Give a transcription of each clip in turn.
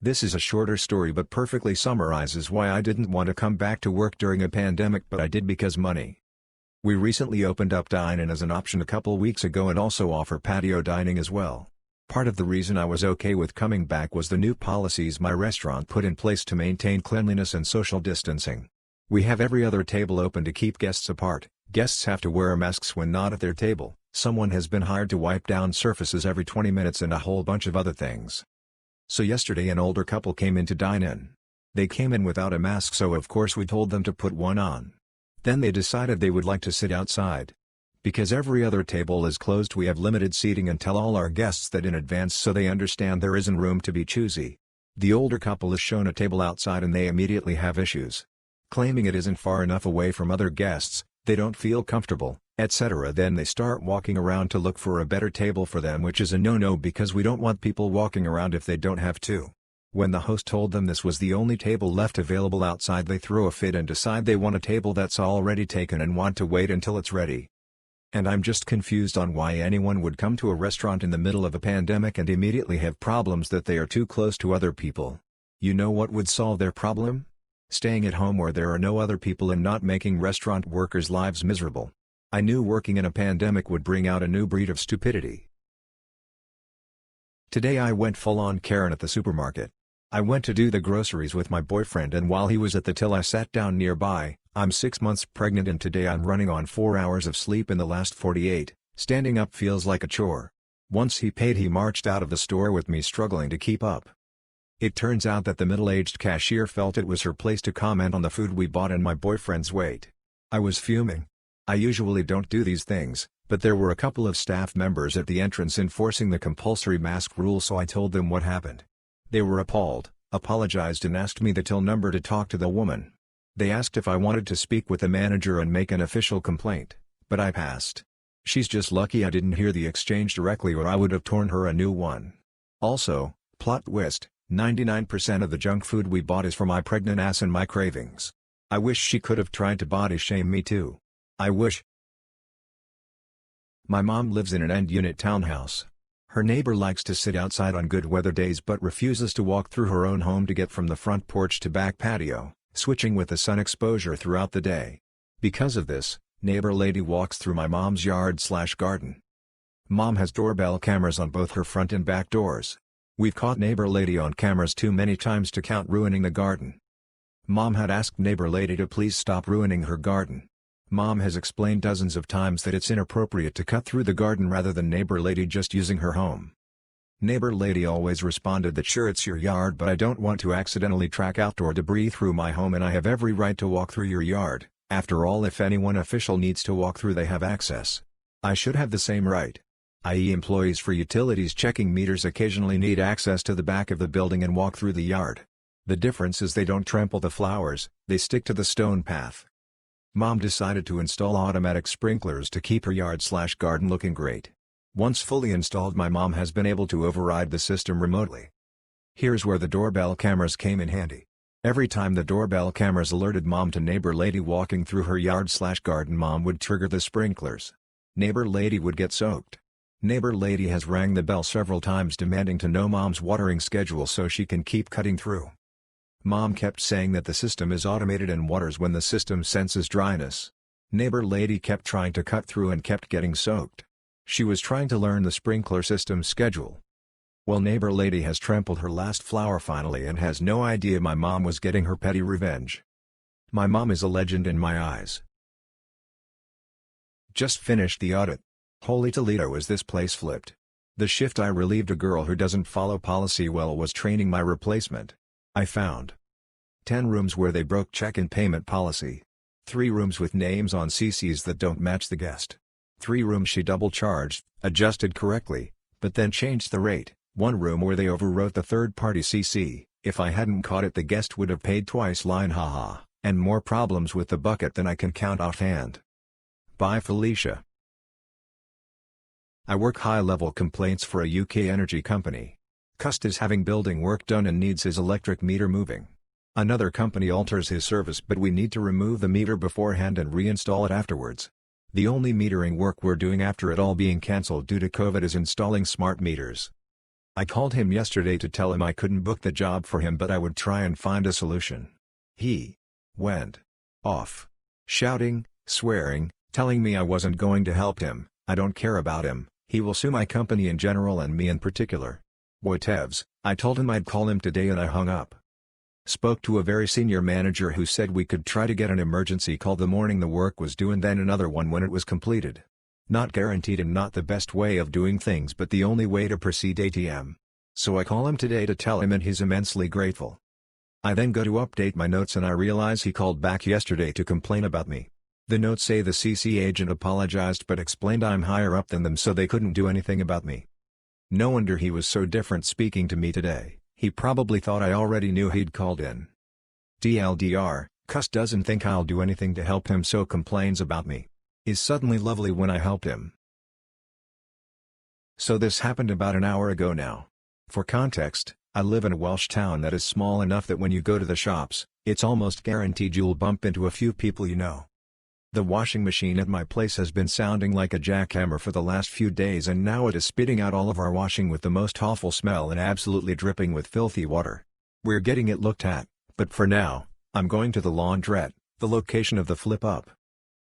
This is a shorter story but perfectly summarizes why I didn't want to come back to work during a pandemic, but I did because money. We recently opened up dine-in as an option a couple weeks ago and also offer patio dining as well. Part of the reason I was okay with coming back was the new policies my restaurant put in place to maintain cleanliness and social distancing. We have every other table open to keep guests apart, guests have to wear masks when not at their table, someone has been hired to wipe down surfaces every 20 minutes and a whole bunch of other things. So yesterday an older couple came in to dine in. They came in without a mask, so of course we told them to put one on. Then they decided they would like to sit outside. Because every other table is closed, we have limited seating and tell all our guests that in advance so they understand there isn't room to be choosy. The older couple is shown a table outside and they immediately have issues. Claiming it isn't far enough away from other guests, they don't feel comfortable, etc. Then they start walking around to look for a better table for them, which is a no-no because we don't want people walking around if they don't have to. When the host told them this was the only table left available outside, they throw a fit and decide they want a table that's already taken and want to wait until it's ready. And I'm just confused on why anyone would come to a restaurant in the middle of a pandemic and immediately have problems that they are too close to other people. You know what would solve their problem? Staying at home where there are no other people and not making restaurant workers' lives miserable. I knew working in a pandemic would bring out a new breed of stupidity. Today I went full-on Karen at the supermarket. I went to do the groceries with my boyfriend, and while he was at the till I sat down nearby. I'm 6 months pregnant and today I'm running on 4 hours of sleep in the last 48, standing up feels like a chore. Once he paid, he marched out of the store with me struggling to keep up. It turns out that the middle-aged cashier felt it was her place to comment on the food we bought and my boyfriend's weight. I was fuming. I usually don't do these things, but there were a couple of staff members at the entrance enforcing the compulsory mask rule, so I told them what happened. They were appalled, apologized and asked me the till number to talk to the woman. They asked if I wanted to speak with the manager and make an official complaint, but I passed. She's just lucky I didn't hear the exchange directly or I would have torn her a new one. Also, plot twist, 99% of the junk food we bought is for my pregnant ass and my cravings. I wish she could have tried to body shame me too. I wish. My mom lives in an end-unit townhouse. Her neighbor likes to sit outside on good weather days but refuses to walk through her own home to get from the front porch to back patio, switching with the sun exposure throughout the day. Because of this, neighbor lady walks through my mom's yard/garden. Mom has doorbell cameras on both her front and back doors. We've caught neighbor lady on cameras too many times to count ruining the garden. Mom had asked neighbor lady to please stop ruining her garden. Mom has explained dozens of times that it's inappropriate to cut through the garden rather than neighbor lady just using her home. Neighbor lady always responded that sure, it's your yard, but I don't want to accidentally track outdoor debris through my home and I have every right to walk through your yard. After all, if anyone official needs to walk through, they have access. I should have the same right. I.e., employees for utilities checking meters occasionally need access to the back of the building and walk through the yard. The difference is they don't trample the flowers, they stick to the stone path. Mom decided to install automatic sprinklers to keep her yard/garden looking great. Once fully installed, my mom has been able to override the system remotely. Here's where the doorbell cameras came in handy. Every time the doorbell cameras alerted mom to neighbor lady walking through her yard/garden, mom would trigger the sprinklers. Neighbor lady would get soaked. Neighbor lady has rang the bell several times demanding to know mom's watering schedule so she can keep cutting through. Mom kept saying that the system is automated and waters when the system senses dryness. Neighbor lady kept trying to cut through and kept getting soaked. She was trying to learn the sprinkler system schedule. Well, neighbor lady has trampled her last flower finally and has no idea my mom was getting her petty revenge. My mom is a legend in my eyes. Just finished the audit. Holy Toledo, is this place flipped. The shift I relieved a girl who doesn't follow policy well was training my replacement. I found 10 rooms where they broke check-in payment policy. 3 rooms with names on CCs that don't match the guest. 3 rooms she double-charged, adjusted correctly, but then changed the rate. 1 room where they overwrote the third-party CC, if I hadn't caught it the guest would have paid twice, line haha, and more problems with the bucket than I can count offhand. Bye Felicia. I work high-level complaints for a UK energy company. Cust is having building work done and needs his electric meter moving. Another company alters his service, but we need to remove the meter beforehand and reinstall it afterwards. The only metering work we're doing after it all being cancelled due to COVID is installing smart meters. I called him yesterday to tell him I couldn't book the job for him, but I would try and find a solution. He went off, shouting, swearing, telling me I wasn't going to help him. I don't care about him, he will sue my company in general and me in particular. Whatevs, I told him I'd call him today and I hung up. Spoke to a very senior manager who said we could try to get an emergency call the morning the work was due and then another one when it was completed. Not guaranteed and not the best way of doing things, but the only way to proceed ATM. So I call him today to tell him and he's immensely grateful. I then go to update my notes and I realize he called back yesterday to complain about me. The notes say the CC agent apologized but explained I'm higher up than them so they couldn't do anything about me. No wonder he was so different speaking to me today, he probably thought I already knew he'd called in. DLDR, cuss doesn't think I'll do anything to help him so complains about me. Is suddenly lovely when I helped him. So this happened about an hour ago now. For context, I live in a Welsh town that is small enough that when you go to the shops, it's almost guaranteed you'll bump into a few people you know. The washing machine at my place has been sounding like a jackhammer for the last few days and now it is spitting out all of our washing with the most awful smell and absolutely dripping with filthy water. We're getting it looked at, but for now, I'm going to the laundrette, the location of the flip up.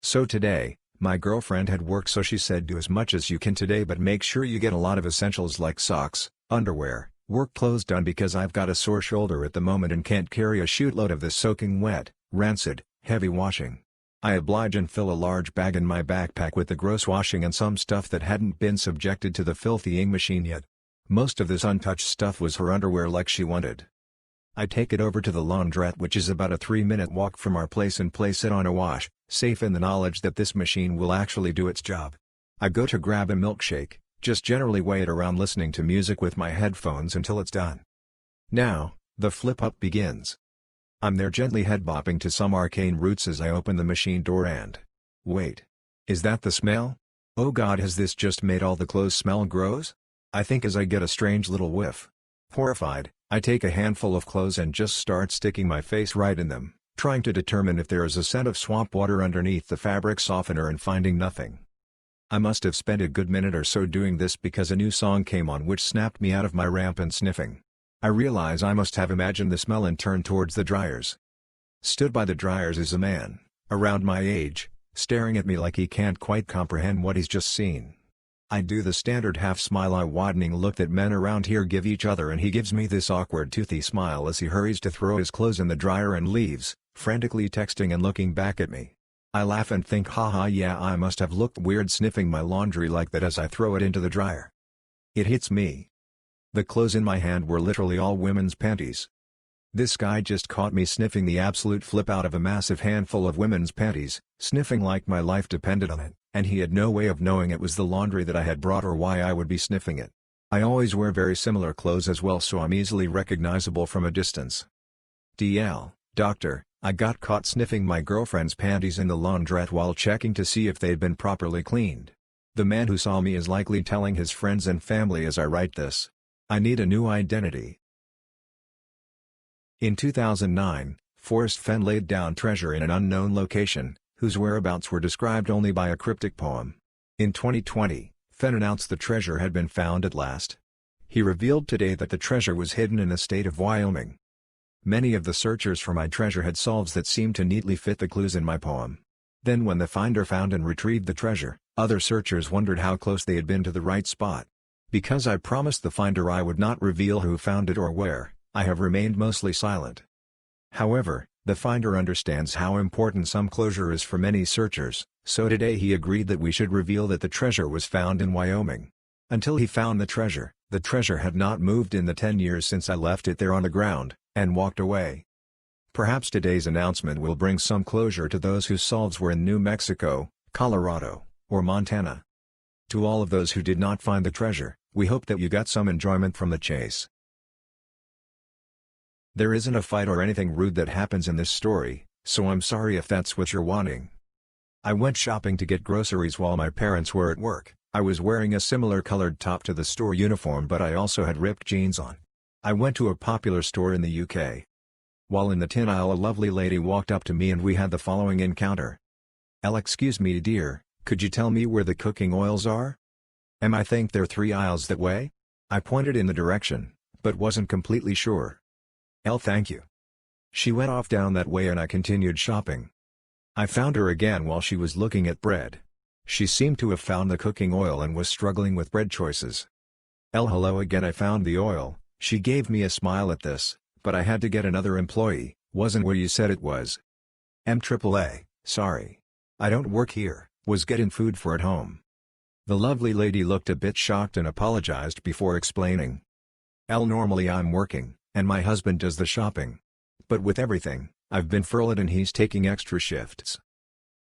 So today, my girlfriend had work so she said do as much as you can today but make sure you get a lot of essentials like socks, underwear, work clothes done because I've got a sore shoulder at the moment and can't carry a shootload of this soaking wet, rancid, heavy washing. I oblige and fill a large bag in my backpack with the gross washing and some stuff that hadn't been subjected to the filthy ink machine yet. Most of this untouched stuff was her underwear like she wanted. I take it over to the laundrette which is about a 3-minute walk from our place and place it on a wash, safe in the knowledge that this machine will actually do its job. I go to grab a milkshake, just generally wait around listening to music with my headphones until it's done. Now, the flip-up begins. I'm there gently head-bopping to some arcane roots as I open the machine door and... Wait. Is that the smell? Oh God, has this just made all the clothes smell gross? I think as I get a strange little whiff. Horrified, I take a handful of clothes and just start sticking my face right in them, trying to determine if there is a scent of swamp water underneath the fabric softener and finding nothing. I must have spent a good minute or so doing this because a new song came on which snapped me out of my rampant sniffing. I realize I must have imagined the smell and turned towards the dryers. Stood by the dryers is a man, around my age, staring at me like he can't quite comprehend what he's just seen. I do the standard half-smile eye-widening look that men around here give each other and he gives me this awkward toothy smile as he hurries to throw his clothes in the dryer and leaves, frantically texting and looking back at me. I laugh and think haha yeah I must have looked weird sniffing my laundry like that as I throw it into the dryer. It hits me. The clothes in my hand were literally all women's panties. This guy just caught me sniffing the absolute flip out of a massive handful of women's panties, sniffing like my life depended on it, and he had no way of knowing it was the laundry that I had brought or why I would be sniffing it. I always wear very similar clothes as well so I'm easily recognizable from a distance. DL, doctor, I got caught sniffing my girlfriend's panties in the laundrette while checking to see if they'd been properly cleaned. The man who saw me is likely telling his friends and family as I write this. I need a new identity. In 2009, Forrest Fenn laid down treasure in an unknown location, whose whereabouts were described only by a cryptic poem. In 2020, Fenn announced the treasure had been found at last. He revealed today that the treasure was hidden in the state of Wyoming. Many of the searchers for my treasure had solves that seemed to neatly fit the clues in my poem. Then when the finder found and retrieved the treasure, other searchers wondered how close they had been to the right spot. Because I promised the finder I would not reveal who found it or where, I have remained mostly silent. However, the finder understands how important some closure is for many searchers, so today he agreed that we should reveal that the treasure was found in Wyoming. Until he found the treasure had not moved in the 10 years since I left it there on the ground, and walked away. Perhaps today's announcement will bring some closure to those whose solves were in New Mexico, Colorado, or Montana. To all of those who did not find the treasure, we hope that you got some enjoyment from the chase. There isn't a fight or anything rude that happens in this story, so I'm sorry if that's what you're wanting. I went shopping to get groceries while my parents were at work. I was wearing a similar colored top to the store uniform but I also had ripped jeans on. I went to a popular store in the UK. While in the tin aisle a lovely lady walked up to me and we had the following encounter. Excuse me dear, could you tell me where the cooking oils are? I think they're 3 aisles that way? I pointed in the direction, but wasn't completely sure. "L, thank you." She went off down that way and I continued shopping. I found her again while she was looking at bread. She seemed to have found the cooking oil and was struggling with bread choices. "L, hello again, I found the oil." She gave me a smile at this, "but I had to get another employee, wasn't where you said it was." "MAAA, sorry. I don't work here, was getting food for at home." The lovely lady looked a bit shocked and apologized before explaining. "L, normally I'm working, and my husband does the shopping. But with everything, I've been furloughed and he's taking extra shifts."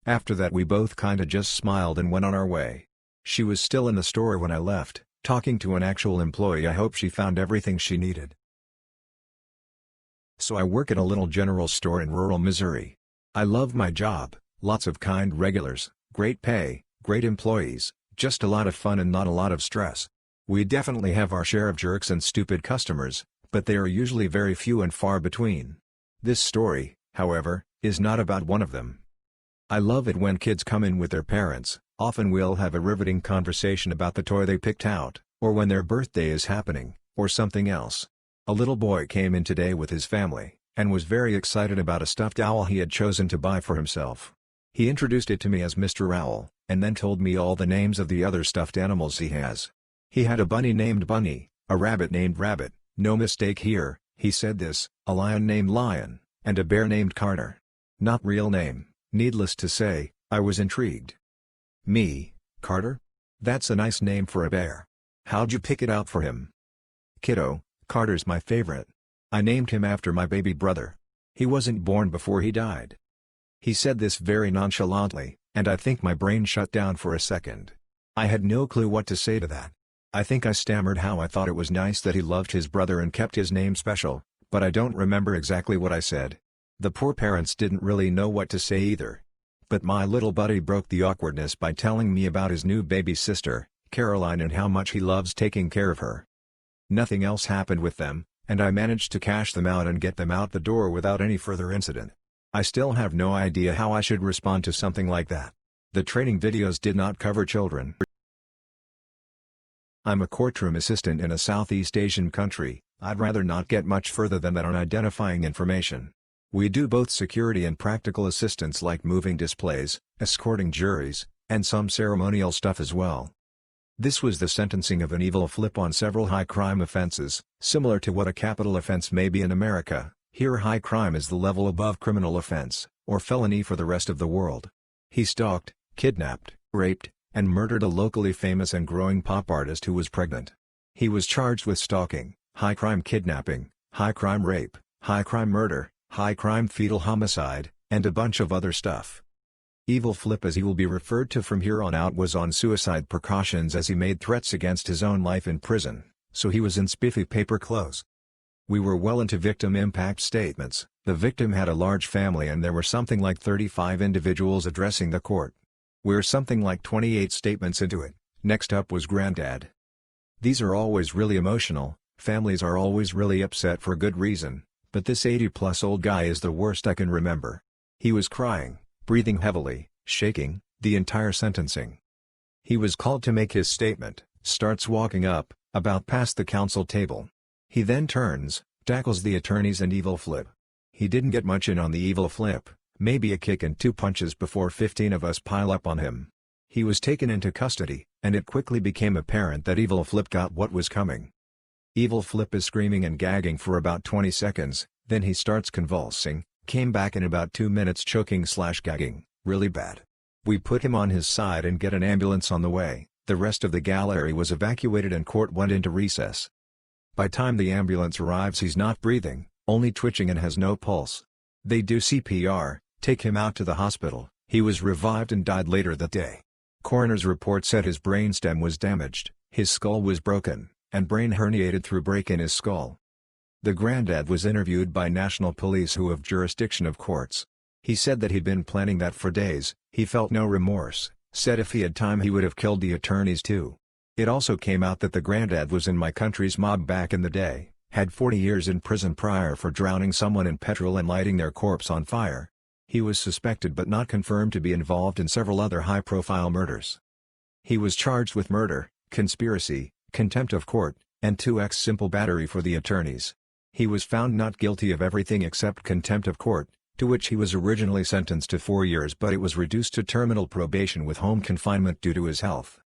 After that we both kinda just smiled and went on our way. She was still in the store when I left, talking to an actual employee. I hope she found everything she needed. So I work at a little general store in rural Missouri. I love my job, lots of kind regulars, great pay, great employees, just a lot of fun and not a lot of stress. We definitely have our share of jerks and stupid customers, but they are usually very few and far between. This story, however, is not about one of them. I love it when kids come in with their parents. Often we'll have a riveting conversation about the toy they picked out, or when their birthday is happening, or something else. A little boy came in today with his family, and was very excited about a stuffed owl he had chosen to buy for himself. He introduced it to me as Mr. Owl, and then told me all the names of the other stuffed animals he has. He had a bunny named Bunny, a rabbit named Rabbit, no mistake here, he said this, a lion named Lion, and a bear named Carter. Not real name. Needless to say, I was intrigued. "Me, Carter? That's a nice name for a bear. How'd you pick it out for him?" "Kiddo, Carter's my favorite. I named him after my baby brother. He wasn't born before he died." He said this very nonchalantly, and I think my brain shut down for a second. I had no clue what to say to that. I think I stammered how I thought it was nice that he loved his brother and kept his name special, but I don't remember exactly what I said. The poor parents didn't really know what to say either. But my little buddy broke the awkwardness by telling me about his new baby sister, Caroline, and how much he loves taking care of her. Nothing else happened with them, and I managed to cash them out and get them out the door without any further incident. I still have no idea how I should respond to something like that. The training videos did not cover children. I'm a courtroom assistant in a Southeast Asian country. I'd rather not get much further than that on identifying information. We do both security and practical assistance like moving displays, escorting juries, and some ceremonial stuff as well. This was the sentencing of an evil flip on several high crime offenses, similar to what a capital offense may be in America. Here high crime is the level above criminal offense, or felony for the rest of the world. He stalked, kidnapped, raped, and murdered a locally famous and growing pop artist who was pregnant. He was charged with stalking, high crime kidnapping, high crime rape, high crime murder, high crime fetal homicide, and a bunch of other stuff. Evil Flip, as he will be referred to from here on out, was on suicide precautions as he made threats against his own life in prison, so he was in spiffy paper clothes. We were well into victim impact statements. The victim had a large family and there were something like 35 individuals addressing the court. We're something like 28 statements into it. Next up was Granddad. These are always really emotional, families are always really upset for good reason, but this 80-plus old guy is the worst I can remember. He was crying, breathing heavily, shaking, the entire sentencing. He was called to make his statement, starts walking up, about past the counsel table. He then turns, tackles the attorneys and Evil Flip. He didn't get much in on the Evil Flip, maybe a kick and 2 punches before 15 of us pile up on him. He was taken into custody, and it quickly became apparent that Evil Flip got what was coming. Evil Flip is screaming and gagging for about 20 seconds, then he starts convulsing, came back in about 2 minutes choking/gagging, really bad. We put him on his side and get an ambulance on the way. The rest of the gallery was evacuated and court went into recess. By time the ambulance arrives he's not breathing, only twitching and has no pulse. They do CPR, take him out to the hospital. He was revived and died later that day. Coroner's report said his brainstem was damaged, his skull was broken, and brain herniated through break in his skull. The Granddad was interviewed by national police who have jurisdiction of courts. He said that he'd been planning that for days, he felt no remorse, said if he had time he would have killed the attorneys too. It also came out that the Granddad was in my country's mob back in the day, had 40 years in prison prior for drowning someone in petrol and lighting their corpse on fire. He was suspected but not confirmed to be involved in several other high-profile murders. He was charged with murder, conspiracy, contempt of court, and 2x simple battery for the attorneys. He was found not guilty of everything except contempt of court, to which he was originally sentenced to 4 years, but it was reduced to terminal probation with home confinement due to his health.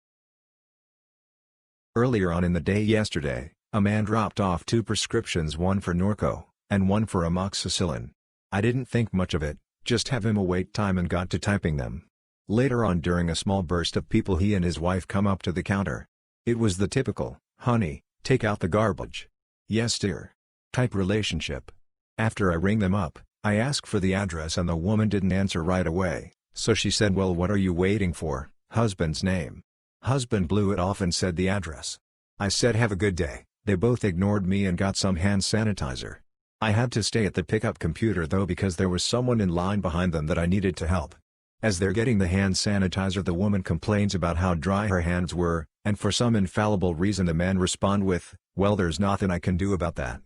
Earlier on in the day yesterday, a man dropped off 2 prescriptions, one for Norco, and one for amoxicillin. I didn't think much of it, just have him await time and got to typing them. Later on, during a small burst of people, he and his wife come up to the counter. It was the typical, "Honey, take out the garbage." "Yes dear." type relationship. After I ring them up, I ask for the address and the woman didn't answer right away, so she said, "Well, what are you waiting for? Husband's name." Husband blew it off and said the address. I said, "Have a good day." They both ignored me and got some hand sanitizer. I had to stay at the pickup computer though because there was someone in line behind them that I needed to help. As they're getting the hand sanitizer, the woman complains about how dry her hands were, and for some infallible reason the man respond with, "Well, there's nothing I can do about that."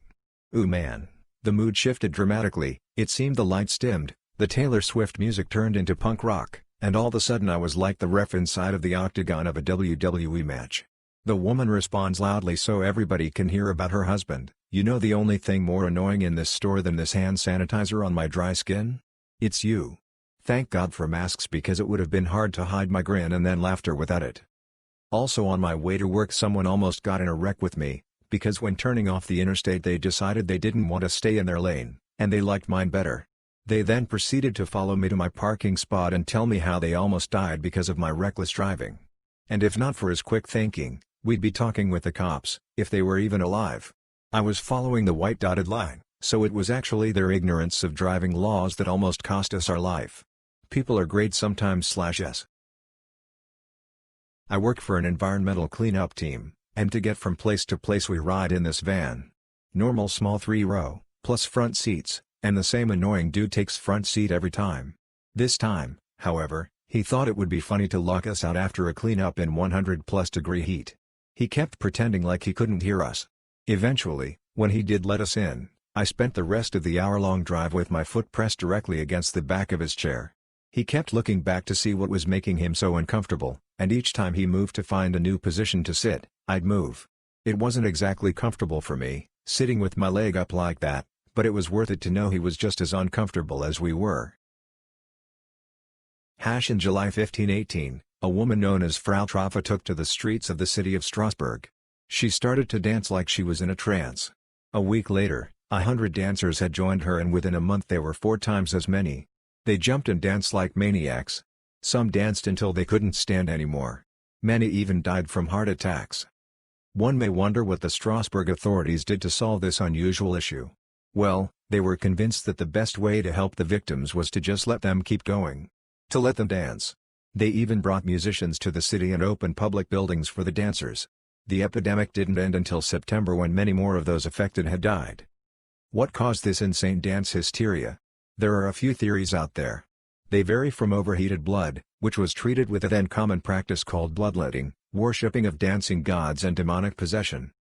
Ooh man. The mood shifted dramatically, it seemed the lights dimmed, the Taylor Swift music turned into punk rock, and all of a sudden I was like the ref inside of the octagon of a WWE match. The woman responds loudly so everybody can hear about her husband, "You know the only thing more annoying in this store than this hand sanitizer on my dry skin? It's you." Thank God for masks because it would have been hard to hide my grin and then laughter without it. Also on my way to work someone almost got in a wreck with me, because when turning off the interstate they decided they didn't want to stay in their lane, and they liked mine better. They then proceeded to follow me to my parking spot and tell me how they almost died because of my reckless driving. And if not for his quick thinking, we'd be talking with the cops, if they were even alive. I was following the white dotted line, so it was actually their ignorance of driving laws that almost cost us our life. People are great sometimes/yes. I work for an environmental cleanup team, and to get from place to place we ride in this van. Normal small 3-row, plus front seats, and the same annoying dude takes front seat every time. This time, however, he thought it would be funny to lock us out after a cleanup in 100+ degree heat. He kept pretending like he couldn't hear us. Eventually, when he did let us in, I spent the rest of the hour-long drive with my foot pressed directly against the back of his chair. He kept looking back to see what was making him so uncomfortable, and each time he moved to find a new position to sit, I'd move. It wasn't exactly comfortable for me, sitting with my leg up like that, but it was worth it to know he was just as uncomfortable as we were. In July 1518, a woman known as Frau Troffa took to the streets of the city of Strasbourg. She started to dance like she was in a trance. A week later, 100 dancers had joined her and within a month there were 4 times as many. They jumped and danced like maniacs. Some danced until they couldn't stand anymore. Many even died from heart attacks. One may wonder what the Strasbourg authorities did to solve this unusual issue. Well, they were convinced that the best way to help the victims was to just let them keep going. To let them dance. They even brought musicians to the city and opened public buildings for the dancers. The epidemic didn't end until September when many more of those affected had died. What caused this insane dance hysteria? There are a few theories out there. They vary from overheated blood, which was treated with a then common practice called bloodletting, worshipping of dancing gods and demonic possession.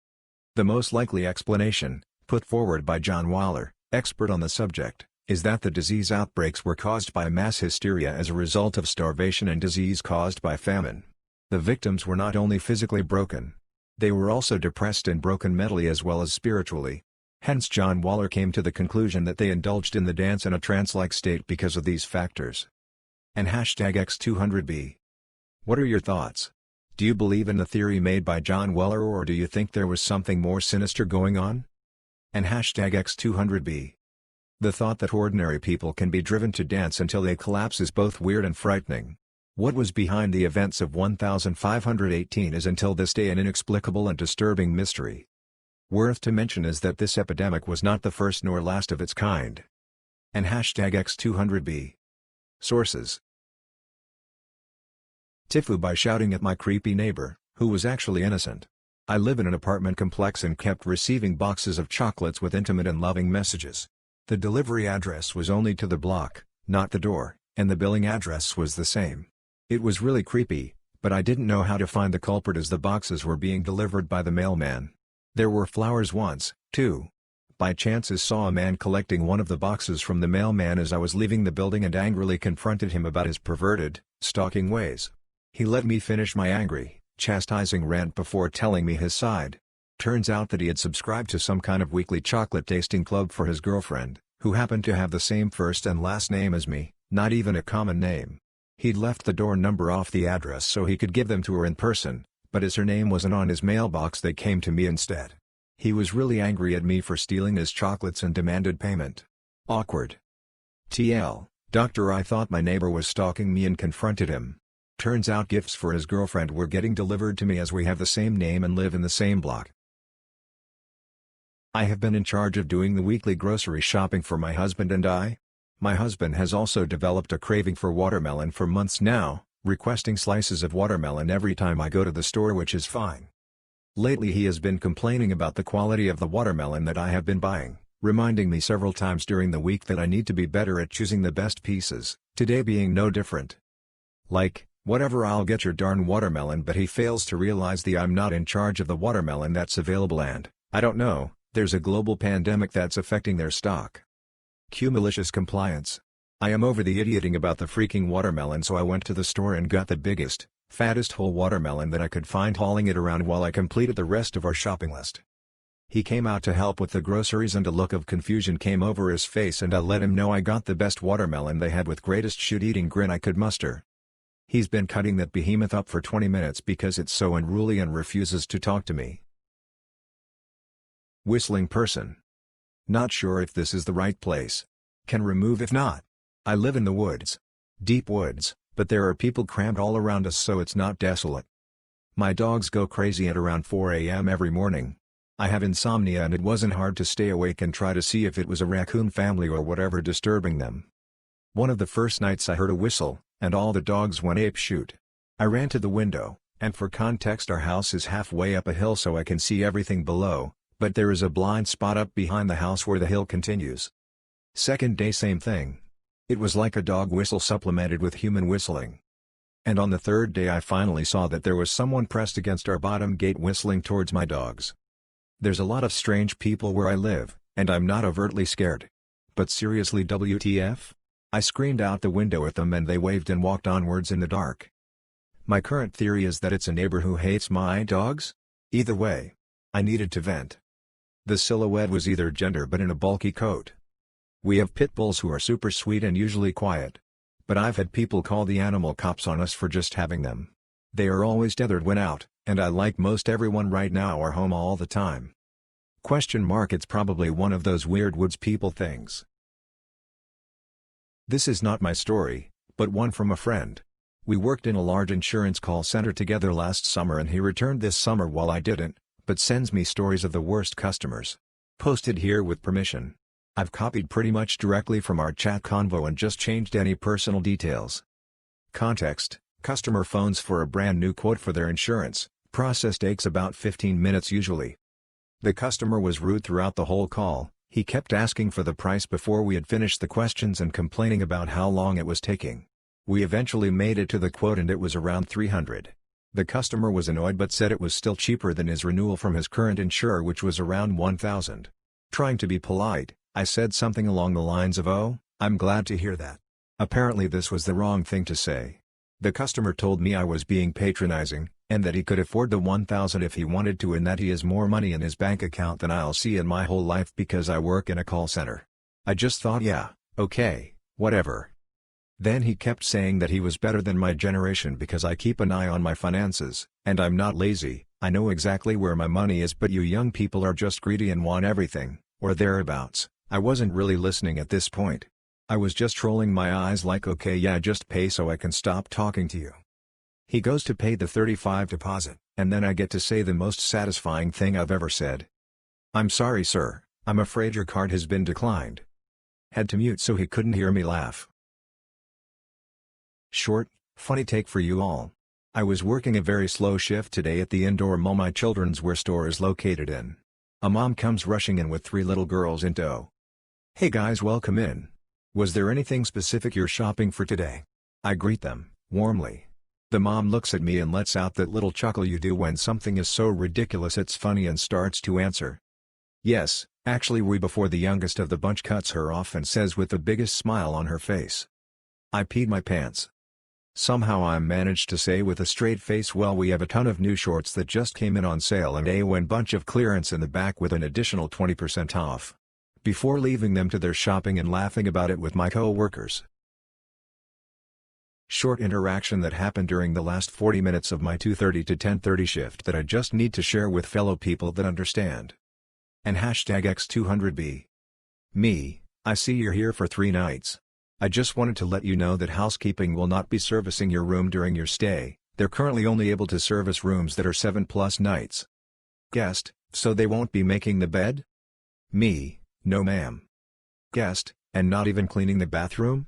The most likely explanation, put forward by John Waller, expert on the subject, is that the disease outbreaks were caused by mass hysteria as a result of starvation and disease caused by famine. The victims were not only physically broken. They were also depressed and broken mentally as well as spiritually. Hence John Waller came to the conclusion that they indulged in the dance in a trance-like state because of these factors. And #X200B. What are your thoughts? Do you believe in the theory made by John Waller or do you think there was something more sinister going on? And #X200B. The thought that ordinary people can be driven to dance until they collapse is both weird and frightening. What was behind the events of 1518 is until this day an inexplicable and disturbing mystery. Worth to mention is that this epidemic was not the first nor last of its kind. And #X200B. Sources. Tifu by shouting at my creepy neighbor, who was actually innocent. I live in an apartment complex and kept receiving boxes of chocolates with intimate and loving messages. The delivery address was only to the block, not the door, and the billing address was the same. It was really creepy, but I didn't know how to find the culprit as the boxes were being delivered by the mailman. There were flowers once, too. By chance I saw a man collecting one of the boxes from the mailman as I was leaving the building and angrily confronted him about his perverted, stalking ways. He let me finish my angry, chastising rant before telling me his side. Turns out that he had subscribed to some kind of weekly chocolate tasting club for his girlfriend, who happened to have the same first and last name as me, not even a common name. He'd left the door number off the address so he could give them to her in person, but as her name wasn't on his mailbox they came to me instead. He was really angry at me for stealing his chocolates and demanded payment. Awkward. TL, Doctor, I thought my neighbor was stalking me and confronted him. Turns out gifts for his girlfriend were getting delivered to me as we have the same name and live in the same block. I have been in charge of doing the weekly grocery shopping for my husband and I. My husband has also developed a craving for watermelon for months now, requesting slices of watermelon every time I go to the store, which is fine. Lately he has been complaining about the quality of the watermelon that I have been buying, reminding me several times during the week that I need to be better at choosing the best pieces, today being no different. Like, whatever, I'll get your darn watermelon, but he fails to realize that I'm not in charge of the watermelon that's available and, I don't know, there's a global pandemic that's affecting their stock. Cue malicious compliance. I am over the idioting about the freaking watermelon, so I went to the store and got the biggest, fattest whole watermelon that I could find, hauling it around while I completed the rest of our shopping list. He came out to help with the groceries and a look of confusion came over his face, and I let him know I got the best watermelon they had with greatest shit-eating grin I could muster. He's been cutting that behemoth up for 20 minutes because it's so unruly and refuses to talk to me. Whistling person. Not sure if this is the right place. Can remove if not. I live in the woods. Deep woods, but there are people crammed all around us, so it's not desolate. My dogs go crazy at around 4 a.m. every morning. I have insomnia and it wasn't hard to stay awake and try to see if it was a raccoon family or whatever disturbing them. One of the first nights I heard a whistle, and all the dogs went apeshit. I ran to the window, and for context, our house is halfway up a hill so I can see everything below, but there is a blind spot up behind the house where the hill continues. Second day, same thing. It was like a dog whistle supplemented with human whistling. And on the third day I finally saw that there was someone pressed against our bottom gate whistling towards my dogs. There's a lot of strange people where I live, and I'm not overtly scared. But seriously, WTF? I screamed out the window at them and they waved and walked onwards in the dark. My current theory is that it's a neighbor who hates my dogs? Either way, I needed to vent. The silhouette was either gender but in a bulky coat. We have pit bulls who are super sweet and usually quiet. But I've had people call the animal cops on us for just having them. They are always tethered when out, and I, like most everyone right now, are home all the time. It's probably one of those weird woods people things. This is not my story, but one from a friend. We worked in a large insurance call center together last summer and he returned this summer while I didn't, but sends me stories of the worst customers. Posted here with permission. I've copied pretty much directly from our chat convo and just changed any personal details. Context: customer phones for a brand new quote for their insurance. Process takes about 15 minutes usually. The customer was rude throughout the whole call. He kept asking for the price before we had finished the questions and complaining about how long it was taking. We eventually made it to the quote and it was around $300. The customer was annoyed but said it was still cheaper than his renewal from his current insurer, which was around $1,000. Trying to be polite, I said something along the lines of, "Oh, I'm glad to hear that." Apparently this was the wrong thing to say. The customer told me I was being patronizing, and that he could afford the $1,000 if he wanted to, and that he has more money in his bank account than I'll see in my whole life because I work in a call center. I just thought, yeah, okay, whatever. Then he kept saying that he was better than my generation because I keep an eye on my finances, and I'm not lazy. I know exactly where my money is, but you young people are just greedy and want everything, or thereabouts. I wasn't really listening at this point. I was just rolling my eyes like, okay, yeah, just pay so I can stop talking to you. He goes to pay the $35 deposit, and then I get to say the most satisfying thing I've ever said. "I'm sorry, sir, I'm afraid your card has been declined." Had to mute so he couldn't hear me laugh. Short, funny take for you all. I was working a very slow shift today at the indoor mall my children's wear store is located in. A mom comes rushing in with 3 little girls in tow. "Hey guys, welcome in. Was there anything specific you're shopping for today?" I greet them, warmly. The mom looks at me and lets out that little chuckle you do when something is so ridiculous it's funny and starts to answer. "Yes, actually we," before the youngest of the bunch cuts her off and says with the biggest smile on her face, "I peed my pants." Somehow I managed to say with a straight face, well, we have a ton of new shorts that just came in on sale and a bunch of clearance in the back with an additional 20% off. Before leaving them to their shopping and laughing about it with my co-workers. Short interaction that happened during the last 40 minutes of my 2:30 to 10:30 shift that I just need to share with fellow people that understand. And #X200B. Me, I see you're here for 3 nights. I just wanted to let you know that housekeeping will not be servicing your room during your stay. They're currently only able to service rooms that are 7+ nights. Guest, so they won't be making the bed? Me, no ma'am. Guest, and not even cleaning the bathroom?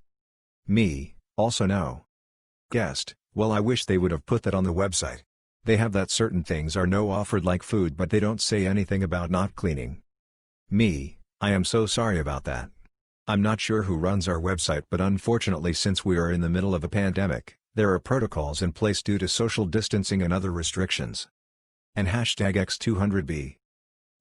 Me, also no. Guest, well, I wish they would have put that on the website. They have that certain things are no offered like food, but they don't say anything about not cleaning. Me, I am so sorry about that. I'm not sure who runs our website, but unfortunately, since we are in the middle of a pandemic, there are protocols in place due to social distancing and other restrictions. And #X200B.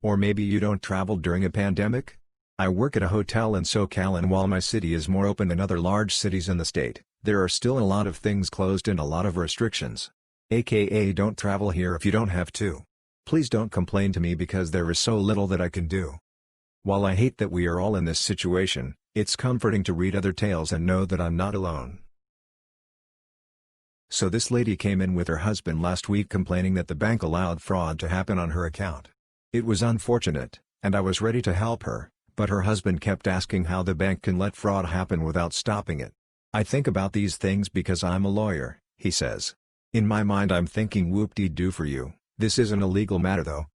Or maybe you don't travel during a pandemic? I work at a hotel in SoCal, and while my city is more open than other large cities in the state, there are still a lot of things closed and a lot of restrictions. AKA don't travel here if you don't have to. Please don't complain to me because there is so little that I can do. While I hate that we are all in this situation, it's comforting to read other tales and know that I'm not alone. So this lady came in with her husband last week complaining that the bank allowed fraud to happen on her account. It was unfortunate, and I was ready to help her, but her husband kept asking how the bank can let fraud happen without stopping it. I think about these things because I'm a lawyer, he says. In my mind I'm thinking whoop-de-doo for you, this isn't a legal matter though.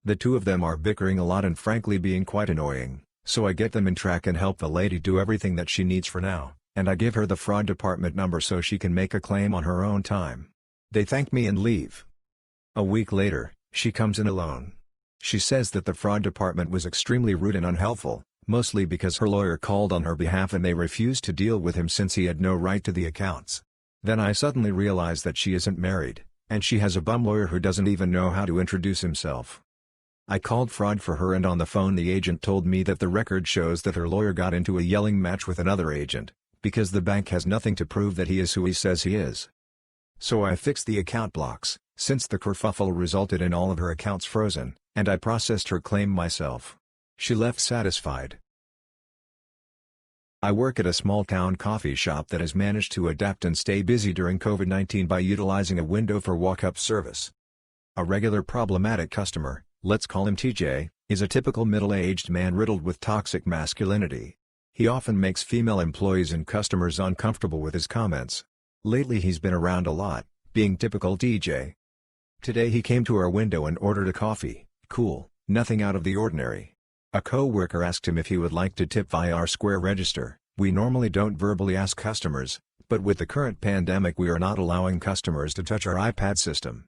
The two of them are bickering a lot and frankly being quite annoying, so I get them in track and help the lady do everything that she needs for now, and I give her the fraud department number so she can make a claim on her own time. They thank me and leave. A week later, she comes in alone. She says that the fraud department was extremely rude and unhelpful, mostly because her lawyer called on her behalf and they refused to deal with him since he had no right to the accounts. Then I suddenly realize that she isn't married, and she has a bum lawyer who doesn't even know how to introduce himself. I called fraud for her, and on the phone the agent told me that the record shows that her lawyer got into a yelling match with another agent, because the bank has nothing to prove that he is who he says he is. So I fixed the account blocks, since the kerfuffle resulted in all of her accounts frozen, and I processed her claim myself. She left satisfied. I work at a small-town coffee shop that has managed to adapt and stay busy during COVID-19 by utilizing a window for walk-up service. A regular problematic customer, let's call him TJ, is a typical middle-aged man riddled with toxic masculinity. He often makes female employees and customers uncomfortable with his comments. Lately he's been around a lot, being typical TJ. Today he came to our window and ordered a coffee. Cool, nothing out of the ordinary. A co-worker asked him if he would like to tip via our Square register. We normally don't verbally ask customers, but with the current pandemic we are not allowing customers to touch our iPad system.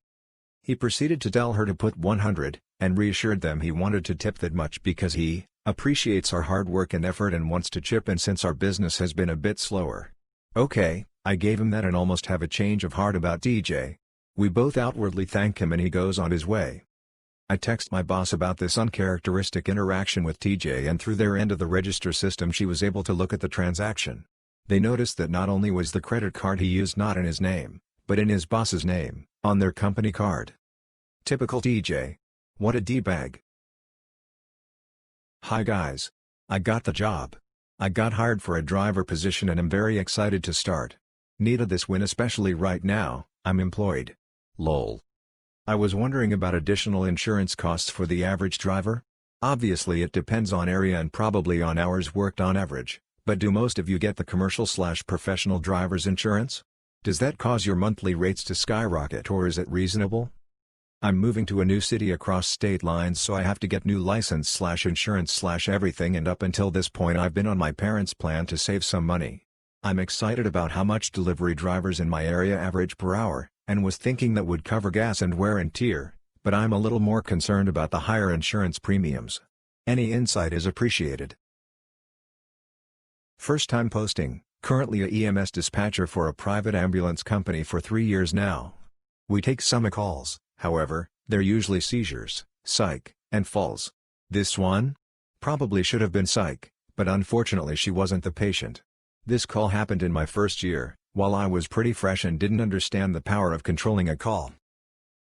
He proceeded to tell her to put 100, and reassured them he wanted to tip that much because he appreciates our hard work and effort and wants to chip in since our business has been a bit slower. Okay, I gave him that and almost have a change of heart about DJ. We both outwardly thank him and he goes on his way. I text my boss about this uncharacteristic interaction with TJ, and through their end of the register system she was able to look at the transaction. They noticed that not only was the credit card he used not in his name, but in his boss's name, on their company card. Typical TJ. What a D-bag. Hi guys. I got the job. I got hired for a driver position and am very excited to start. Needed this win especially right now, I'm employed. Lol. I was wondering about additional insurance costs for the average driver? Obviously it depends on area and probably on hours worked on average, but do most of you get the commercial/professional driver's insurance? Does that cause your monthly rates to skyrocket or is it reasonable? I'm moving to a new city across state lines, so I have to get new license/insurance/everything, and up until this point I've been on my parents' plan to save some money. I'm excited about how much delivery drivers in my area average per hour, and was thinking that would cover gas and wear and tear, but I'm a little more concerned about the higher insurance premiums. Any insight is appreciated. First time posting, currently a EMS dispatcher for a private ambulance company for 3 years now. We take some calls, however, they're usually seizures, psych, and falls. This one? Probably should have been psych, but unfortunately she wasn't the patient. This call happened in my first year, while I was pretty fresh and didn't understand the power of controlling a call.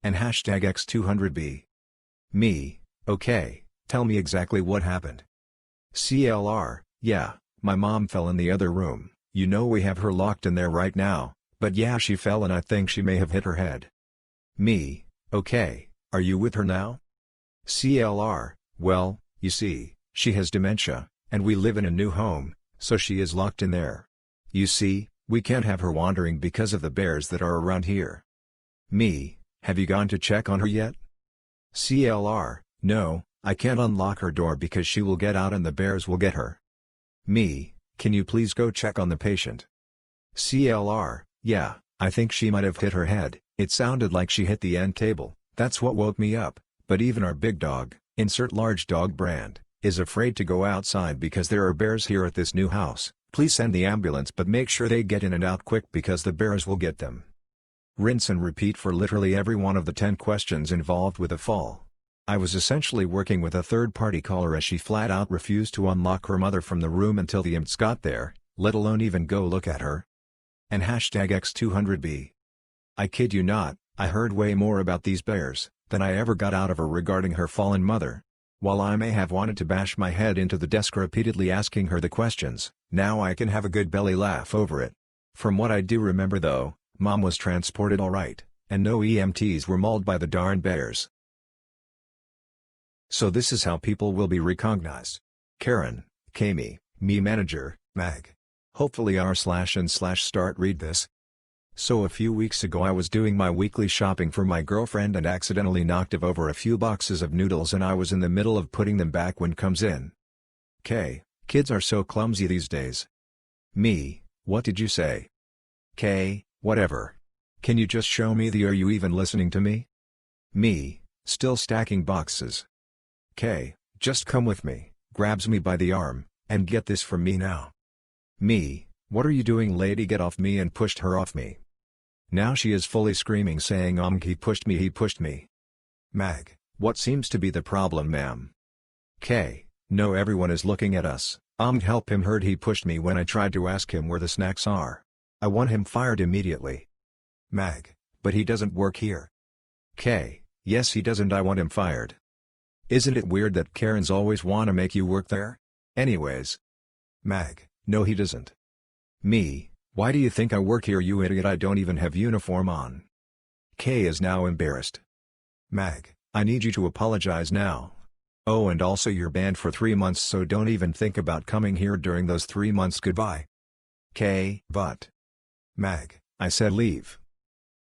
And hashtag X200B. Me, okay, tell me exactly what happened. CLR, yeah, my mom fell in the other room, you know we have her locked in there right now, but yeah she fell and I think she may have hit her head. Me, okay, are you with her now? CLR, well, you see, she has dementia, and we live in a new home, so she is locked in there. You see, we can't have her wandering because of the bears that are around here. Me, have you gone to check on her yet? CLR, no, I can't unlock her door because she will get out and the bears will get her. Me, can you please go check on the patient? CLR, yeah, I think she might have hit her head, it sounded like she hit the end table, that's what woke me up, but even our big dog, insert large dog brand, is afraid to go outside because there are bears here at this new house. Please send the ambulance but make sure they get in and out quick because the bears will get them. Rinse and repeat for literally every one of the 10 questions involved with a fall. I was essentially working with a third-party caller as she flat out refused to unlock her mother from the room until the imps got there, let alone even go look at her. And hashtag X200B. I kid you not, I heard way more about these bears than I ever got out of her regarding her fallen mother. While I may have wanted to bash my head into the desk repeatedly asking her the questions, now I can have a good belly laugh over it. From what I do remember though, Mom was transported alright, and no EMTs were mauled by the darn bears. So this is how people will be recognized. Karen, Kami, me manager, Mag. Hopefully r/and/start read this. So a few weeks ago I was doing my weekly shopping for my girlfriend and accidentally knocked over a few boxes of noodles and I was in the middle of putting them back when comes in. K, kids are so clumsy these days. Me, what did you say? K, whatever. Can you just show me are you even listening to me? Me, still stacking boxes. K, just come with me, grabs me by the arm, and get this from me now. Me, what are you doing lady, get off me, and pushed her off me. Now she is fully screaming saying he pushed me. Mag, what seems to be the problem ma'am? K, no everyone is looking at us, help him, heard he pushed me when I tried to ask him where the snacks are. I want him fired immediately. Mag, but he doesn't work here. K, yes he doesn't, I want him fired. Isn't it weird that Karens always want to make you work there? Anyways. Mag, no he doesn't. Me, why do you think I work here you idiot, I don't even have uniform on. K is now embarrassed. Mag, I need you to apologize now. Oh and also you're banned for 3 months so don't even think about coming here during those 3 months, goodbye. K, but. Mag, I said leave.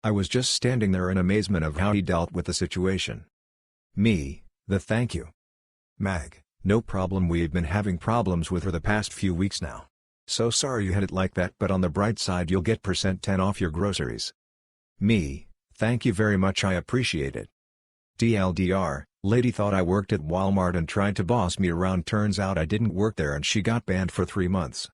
I was just standing there in amazement of how he dealt with the situation. Me, the thank you. Mag, no problem, we've been having problems with her the past few weeks now. So sorry you had it like that, but on the bright side you'll get %10 off your groceries. Me, thank you very much, I appreciate it. TLDR, lady thought I worked at Walmart and tried to boss me around, turns out I didn't work there and she got banned for 3 months.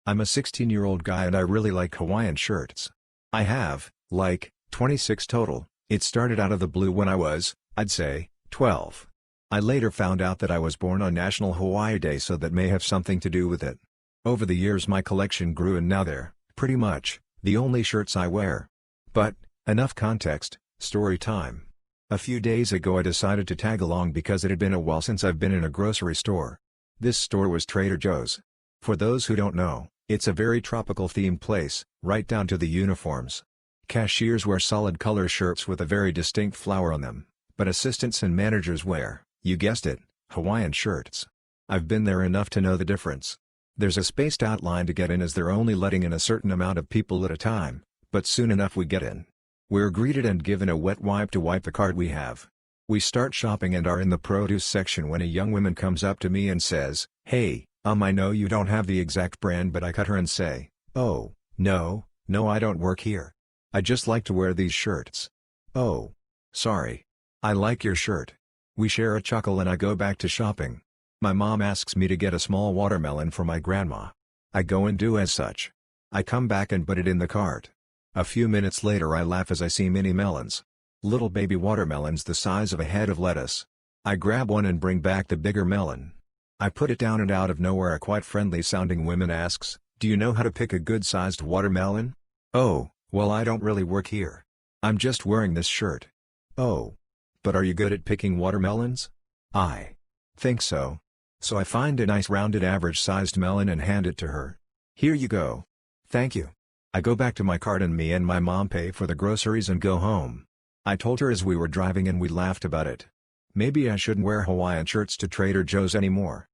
I'm a 16-year-old guy and I really like Hawaiian shirts. I have, like, 26 total. It started out of the blue when I was, I'd say, 12. I later found out that I was born on National Hawaii Day, so that may have something to do with it. Over the years my collection grew and now they're, pretty much, the only shirts I wear. But, enough context, story time. A few days ago I decided to tag along because it had been a while since I've been in a grocery store. This store was Trader Joe's. For those who don't know, it's a very tropical themed place, right down to the uniforms. Cashiers wear solid color shirts with a very distinct flower on them, but assistants and managers wear, you guessed it, Hawaiian shirts. I've been there enough to know the difference. There's a spaced out line to get in as they're only letting in a certain amount of people at a time, but soon enough we get in. We're greeted and given a wet wipe to wipe the cart we have. We start shopping and are in the produce section when a young woman comes up to me and says, "Hey, I know you don't have the exact brand," but I cut her and say, "Oh, no, I don't work here. I just like to wear these shirts." "Oh. Sorry. I like your shirt." We share a chuckle and I go back to shopping. My mom asks me to get a small watermelon for my grandma. I go and do as such. I come back and put it in the cart. A few minutes later I laugh as I see mini melons. Little baby watermelons the size of a head of lettuce. I grab one and bring back the bigger melon. I put it down and out of nowhere a quite friendly sounding woman asks, Do you know how to pick a good-sized watermelon? Oh, well, I don't really work here. I'm just wearing this shirt. Oh. But are you good at picking watermelons? I think so. So I find a nice rounded average-sized melon and hand it to her. Here you go. Thank you. I go back to my cart and me and my mom pay for the groceries and go home. I told her as we were driving and we laughed about it. Maybe I shouldn't wear Hawaiian shirts to Trader Joe's anymore.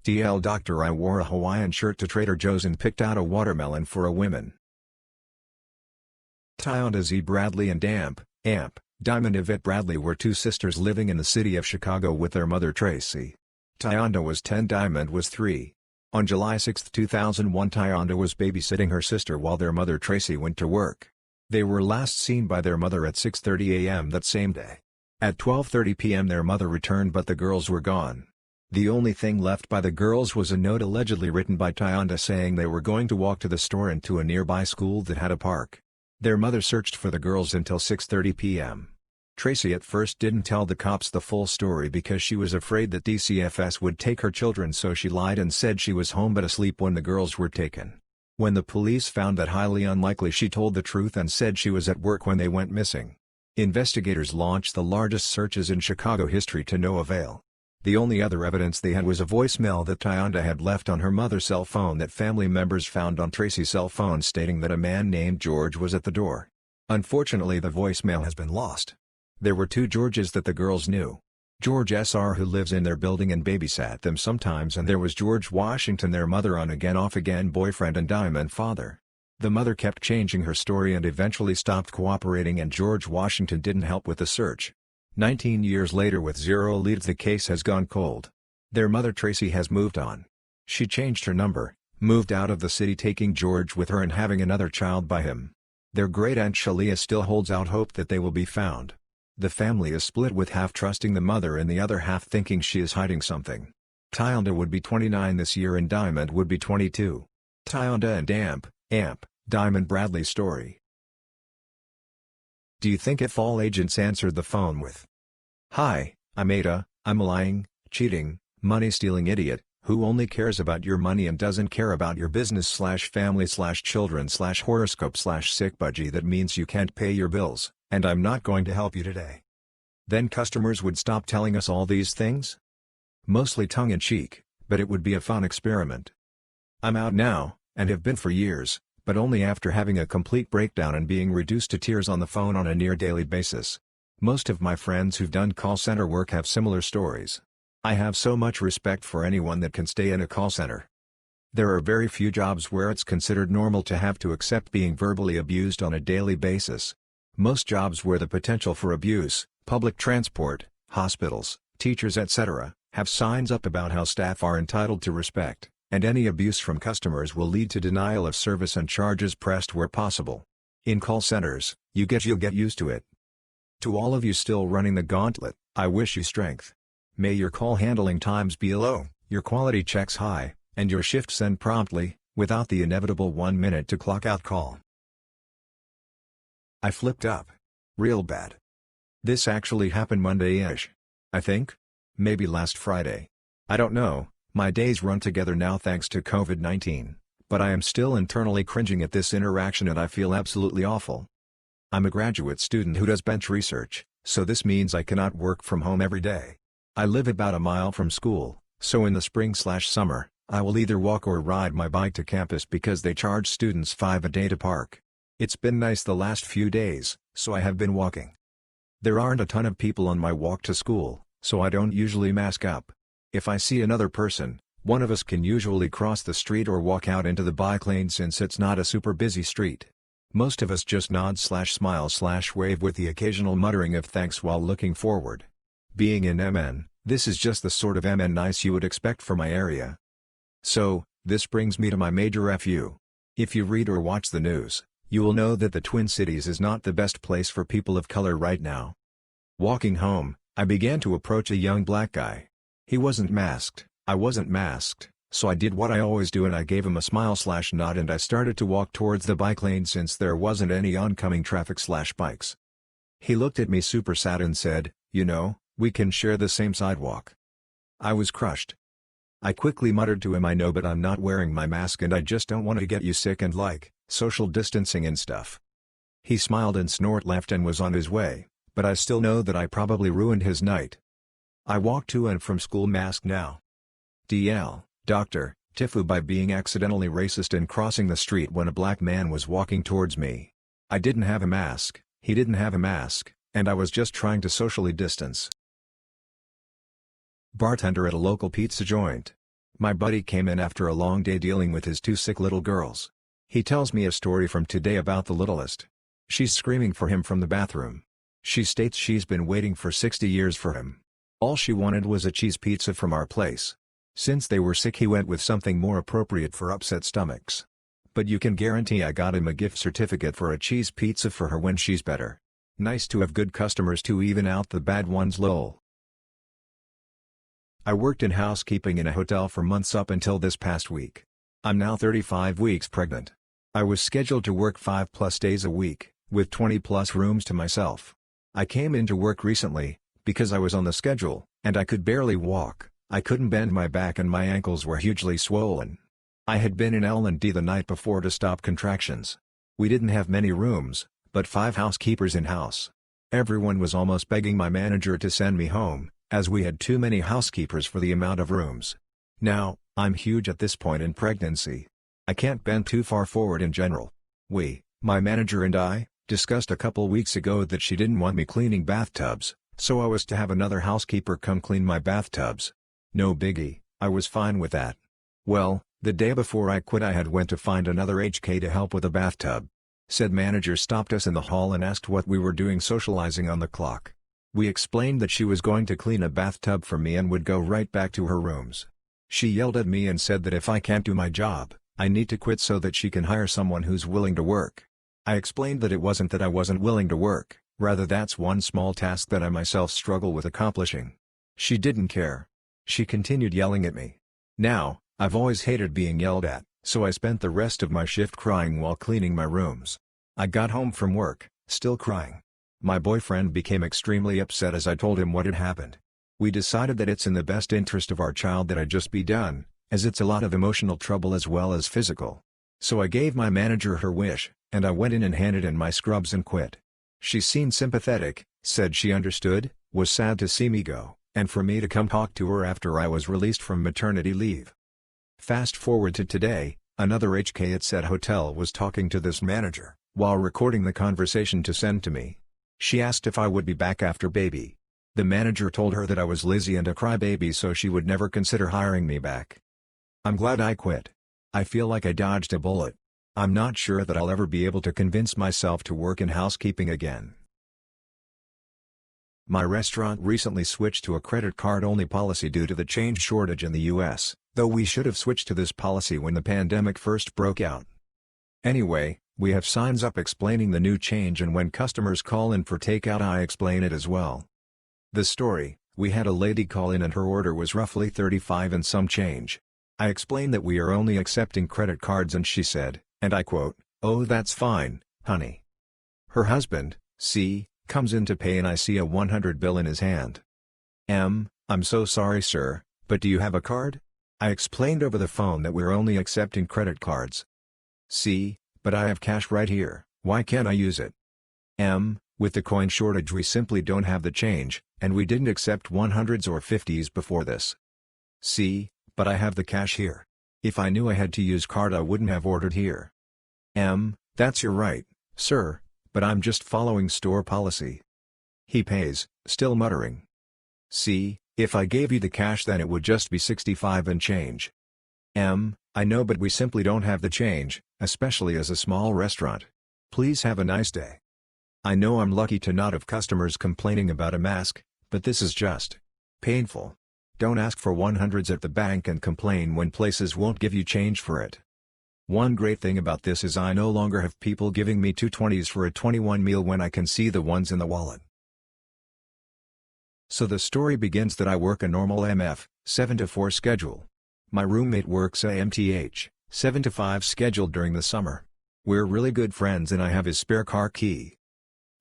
TL Doctor, I wore a Hawaiian shirt to Trader Joe's and picked out a watermelon for a woman. Tyonda Z. Bradley and Amp Diamond Yvette Bradley were two sisters living in the city of Chicago with their mother Tracy. Tyonda was 10, Diamond was 3. On July 6, 2001, Tyonda was babysitting her sister while their mother Tracy went to work. They were last seen by their mother at 6:30 a.m. that same day. At 12:30 p.m. their mother returned but the girls were gone. The only thing left by the girls was a note allegedly written by Tyonda saying they were going to walk to the store and to a nearby school that had a park. Their mother searched for the girls until 6:30 p.m. Tracy at first didn't tell the cops the full story because she was afraid that DCFS would take her children, so she lied and said she was home but asleep when the girls were taken. When the police found that highly unlikely, she told the truth and said she was at work when they went missing. Investigators launched the largest searches in Chicago history to no avail. The only other evidence they had was a voicemail that Tyonda had left on her mother's cell phone that family members found on Tracy's cell phone stating that a man named George was at the door. Unfortunately, the voicemail has been lost. There were two Georges that the girls knew. George S.R., who lives in their building and babysat them sometimes, and there was George Washington, their mother on again off again boyfriend and Diamond father. The mother kept changing her story and eventually stopped cooperating, and George Washington didn't help with the search. 19 years later, with zero leads, the case has gone cold. Their mother Tracy has moved on. She changed her number, moved out of the city, taking George with her and having another child by him. Their great-aunt Shalia still holds out hope that they will be found. The family is split, with half trusting the mother and the other half thinking she is hiding something. Tyonda would be 29 this year and Diamond would be 22. Tyonda and Amp Diamond Bradley story. Do you think if all agents answered the phone with, "Hi, I'm Ada, I'm a lying, cheating, money-stealing idiot, who only cares about your money and doesn't care about your business/family/children/horoscope/sick budgie, that means you can't pay your bills, and I'm not going to help you today," then customers would stop telling us all these things? Mostly tongue-in-cheek, but it would be a fun experiment. I'm out now, and have been for years, but only after having a complete breakdown and being reduced to tears on the phone on a near-daily basis. Most of my friends who've done call center work have similar stories. I have so much respect for anyone that can stay in a call center. There are very few jobs where it's considered normal to have to accept being verbally abused on a daily basis. Most jobs where the potential for abuse, public transport, hospitals, teachers etc., have signs up about how staff are entitled to respect, and any abuse from customers will lead to denial of service and charges pressed where possible. In call centers, you'll get used to it. To all of you still running the gauntlet, I wish you strength. May your call handling times be low, your quality checks high, and your shifts end promptly, without the inevitable 1-minute to clock out call. I flipped up. Real bad. This actually happened Monday-ish. I think? Maybe last Friday. I don't know, my days run together now thanks to COVID-19, but I am still internally cringing at this interaction and I feel absolutely awful. I'm a graduate student who does bench research, so this means I cannot work from home every day. I live about a mile from school, so in the spring/summer, I will either walk or ride my bike to campus because they charge students $5 a day to park. It's been nice the last few days, so I have been walking. There aren't a ton of people on my walk to school, so I don't usually mask up. If I see another person, one of us can usually cross the street or walk out into the bike lane since it's not a super busy street. Most of us just nod/smile/wave with the occasional muttering of thanks while looking forward. Being in MN, this is just the sort of MN nice you would expect for my area. So, this brings me to my major FU. If you read or watch the news, you will know that the Twin Cities is not the best place for people of color right now. Walking home, I began to approach a young black guy. He wasn't masked, I wasn't masked, so I did what I always do and I gave him a smile/nod and I started to walk towards the bike lane since there wasn't any oncoming traffic/bikes. He looked at me super sad and said, "You know, we can share the same sidewalk." I was crushed. I quickly muttered to him, "I know, but I'm not wearing my mask and I just don't want to get you sick and social distancing and stuff." He smiled and left and was on his way, but I still know that I probably ruined his night. I walk to and from school masked now. DL, Dr. Tifu, by being accidentally racist and crossing the street when a black man was walking towards me. I didn't have a mask, he didn't have a mask, and I was just trying to socially distance. Bartender at a local pizza joint. My buddy came in after a long day dealing with his 2 sick little girls. He tells me a story from today about the littlest. She's screaming for him from the bathroom. She states she's been waiting for 60 years for him. All she wanted was a cheese pizza from our place. Since they were sick, he went with something more appropriate for upset stomachs. But you can guarantee I got him a gift certificate for a cheese pizza for her when she's better. Nice to have good customers to even out the bad ones, lol. I worked in housekeeping in a hotel for months up until this past week. I'm now 35 weeks pregnant. I was scheduled to work 5+ days a week, with 20+ rooms to myself. I came into work recently, because I was on the schedule, and I could barely walk. I couldn't bend my back and my ankles were hugely swollen. I had been in L&D the night before to stop contractions. We didn't have many rooms, but 5 housekeepers in-house. Everyone was almost begging my manager to send me home, as we had too many housekeepers for the amount of rooms. Now, I'm huge at this point in pregnancy. I can't bend too far forward in general. My manager and I, discussed a couple weeks ago that she didn't want me cleaning bathtubs, so I was to have another housekeeper come clean my bathtubs. No biggie, I was fine with that. Well, the day before I quit I had went to find another HK to help with a bathtub. Said manager stopped us in the hall and asked what we were doing socializing on the clock. We explained that she was going to clean a bathtub for me and would go right back to her rooms. She yelled at me and said that if I can't do my job, I need to quit so that she can hire someone who's willing to work. I explained that it wasn't that I wasn't willing to work, rather that's one small task that I myself struggle with accomplishing. She didn't care. She continued yelling at me. Now, I've always hated being yelled at, so I spent the rest of my shift crying while cleaning my rooms. I got home from work, still crying. My boyfriend became extremely upset as I told him what had happened. We decided that it's in the best interest of our child that I just be done, as it's a lot of emotional trouble as well as physical. So I gave my manager her wish, and I went in and handed in my scrubs and quit. She seemed sympathetic, said she understood, was sad to see me go, and for me to come talk to her after I was released from maternity leave. Fast forward to today, another HK at said hotel was talking to this manager, while recording the conversation to send to me. She asked if I would be back after baby. The manager told her that I was lazy and a crybaby so she would never consider hiring me back. I'm glad I quit. I feel like I dodged a bullet. I'm not sure that I'll ever be able to convince myself to work in housekeeping again. My restaurant recently switched to a credit card-only policy due to the change shortage in the US, though we should have switched to this policy when the pandemic first broke out. Anyway, we have signs up explaining the new change, and when customers call in for takeout I explain it as well. The story: we had a lady call in and her order was roughly 35 and some change. I explained that we are only accepting credit cards and she said, and I quote, "Oh, that's fine, honey." Her husband, C, comes in to pay and I see a 100 bill in his hand. I'm so sorry sir, but do you have a card? I explained over the phone that we're only accepting credit cards. C, but I have cash right here, why can't I use it? With the coin shortage we simply don't have the change, and we didn't accept 100s or 50s before this. C, but I have the cash here. If I knew I had to use card I wouldn't have ordered here. That's your right, sir, but I'm just following store policy. He pays, still muttering. C, if I gave you the cash then it would just be 65 and change. I know, but we simply don't have the change, especially as a small restaurant. Please have a nice day. I know I'm lucky to not have customers complaining about a mask, but this is just painful. Don't ask for 100s at the bank and complain when places won't give you change for it. One great thing about this is I no longer have people giving me 220s for a 21 meal when I can see the ones in the wallet. So the story begins that I work a normal MF, 7 to 4 schedule. My roommate works a MTH, 7 to 5 schedule during the summer. We're really good friends and I have his spare car key.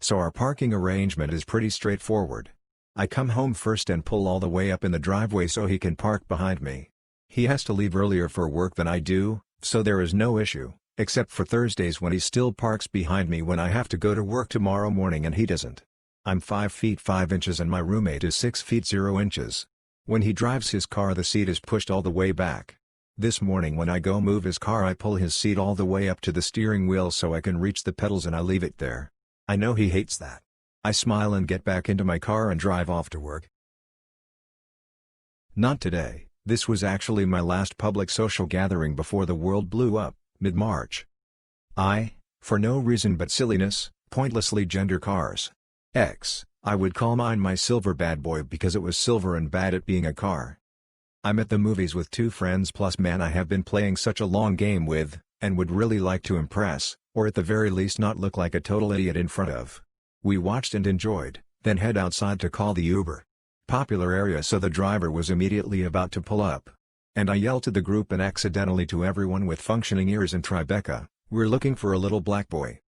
So our parking arrangement is pretty straightforward. I come home first and pull all the way up in the driveway so he can park behind me. He has to leave earlier for work than I do, so there is no issue, except for Thursdays when he still parks behind me when I have to go to work tomorrow morning and he doesn't. I'm 5 feet 5 inches and my roommate is 6 feet 0 inches. When he drives his car the seat is pushed all the way back. This morning when I go move his car I pull his seat all the way up to the steering wheel so I can reach the pedals and I leave it there. I know he hates that. I smile and get back into my car and drive off to work. Not today. This was actually my last public social gathering before the world blew up, mid-March. I, for no reason but silliness, pointlessly gender cars. I would call mine my silver bad boy because it was silver and bad at being a car. I'm at the movies with 2 friends plus man I have been playing such a long game with, and would really like to impress, or at the very least not look like a total idiot in front of. We watched and enjoyed, then head outside to call the Uber. Popular area so the driver was immediately about to pull up. And I yelled to the group and accidentally to everyone with functioning ears in Tribeca, "We're looking for a little black boy."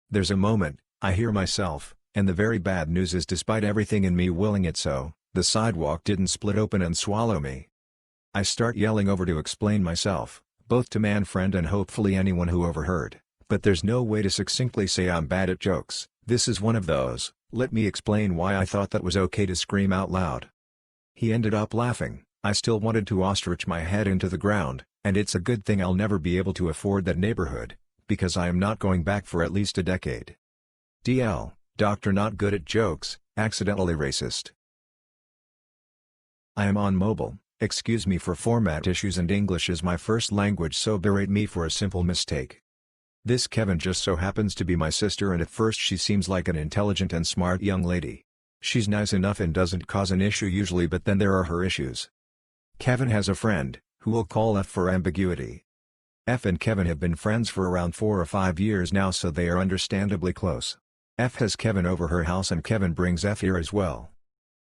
There's a moment, I hear myself, and the very bad news is despite everything in me willing it so, the sidewalk didn't split open and swallow me. I start yelling over to explain myself, both to man friend and hopefully anyone who overheard, but there's no way to succinctly say I'm bad at jokes. This is one of those, let me explain why I thought that was okay to scream out loud. He ended up laughing. I still wanted to ostrich my head into the ground, and it's a good thing I'll never be able to afford that neighborhood, because I am not going back for at least a decade. DL, Doctor not good at jokes, accidentally racist. I am on mobile, excuse me for format issues and English is my first language so berate me for a simple mistake. This Kevin just so happens to be my sister and at first she seems like an intelligent and smart young lady. She's nice enough and doesn't cause an issue usually but then there are her issues. Kevin has a friend, who we'll call F for ambiguity. F and Kevin have been friends for around 4 or 5 years now so they are understandably close. F has Kevin over her house and Kevin brings F here as well.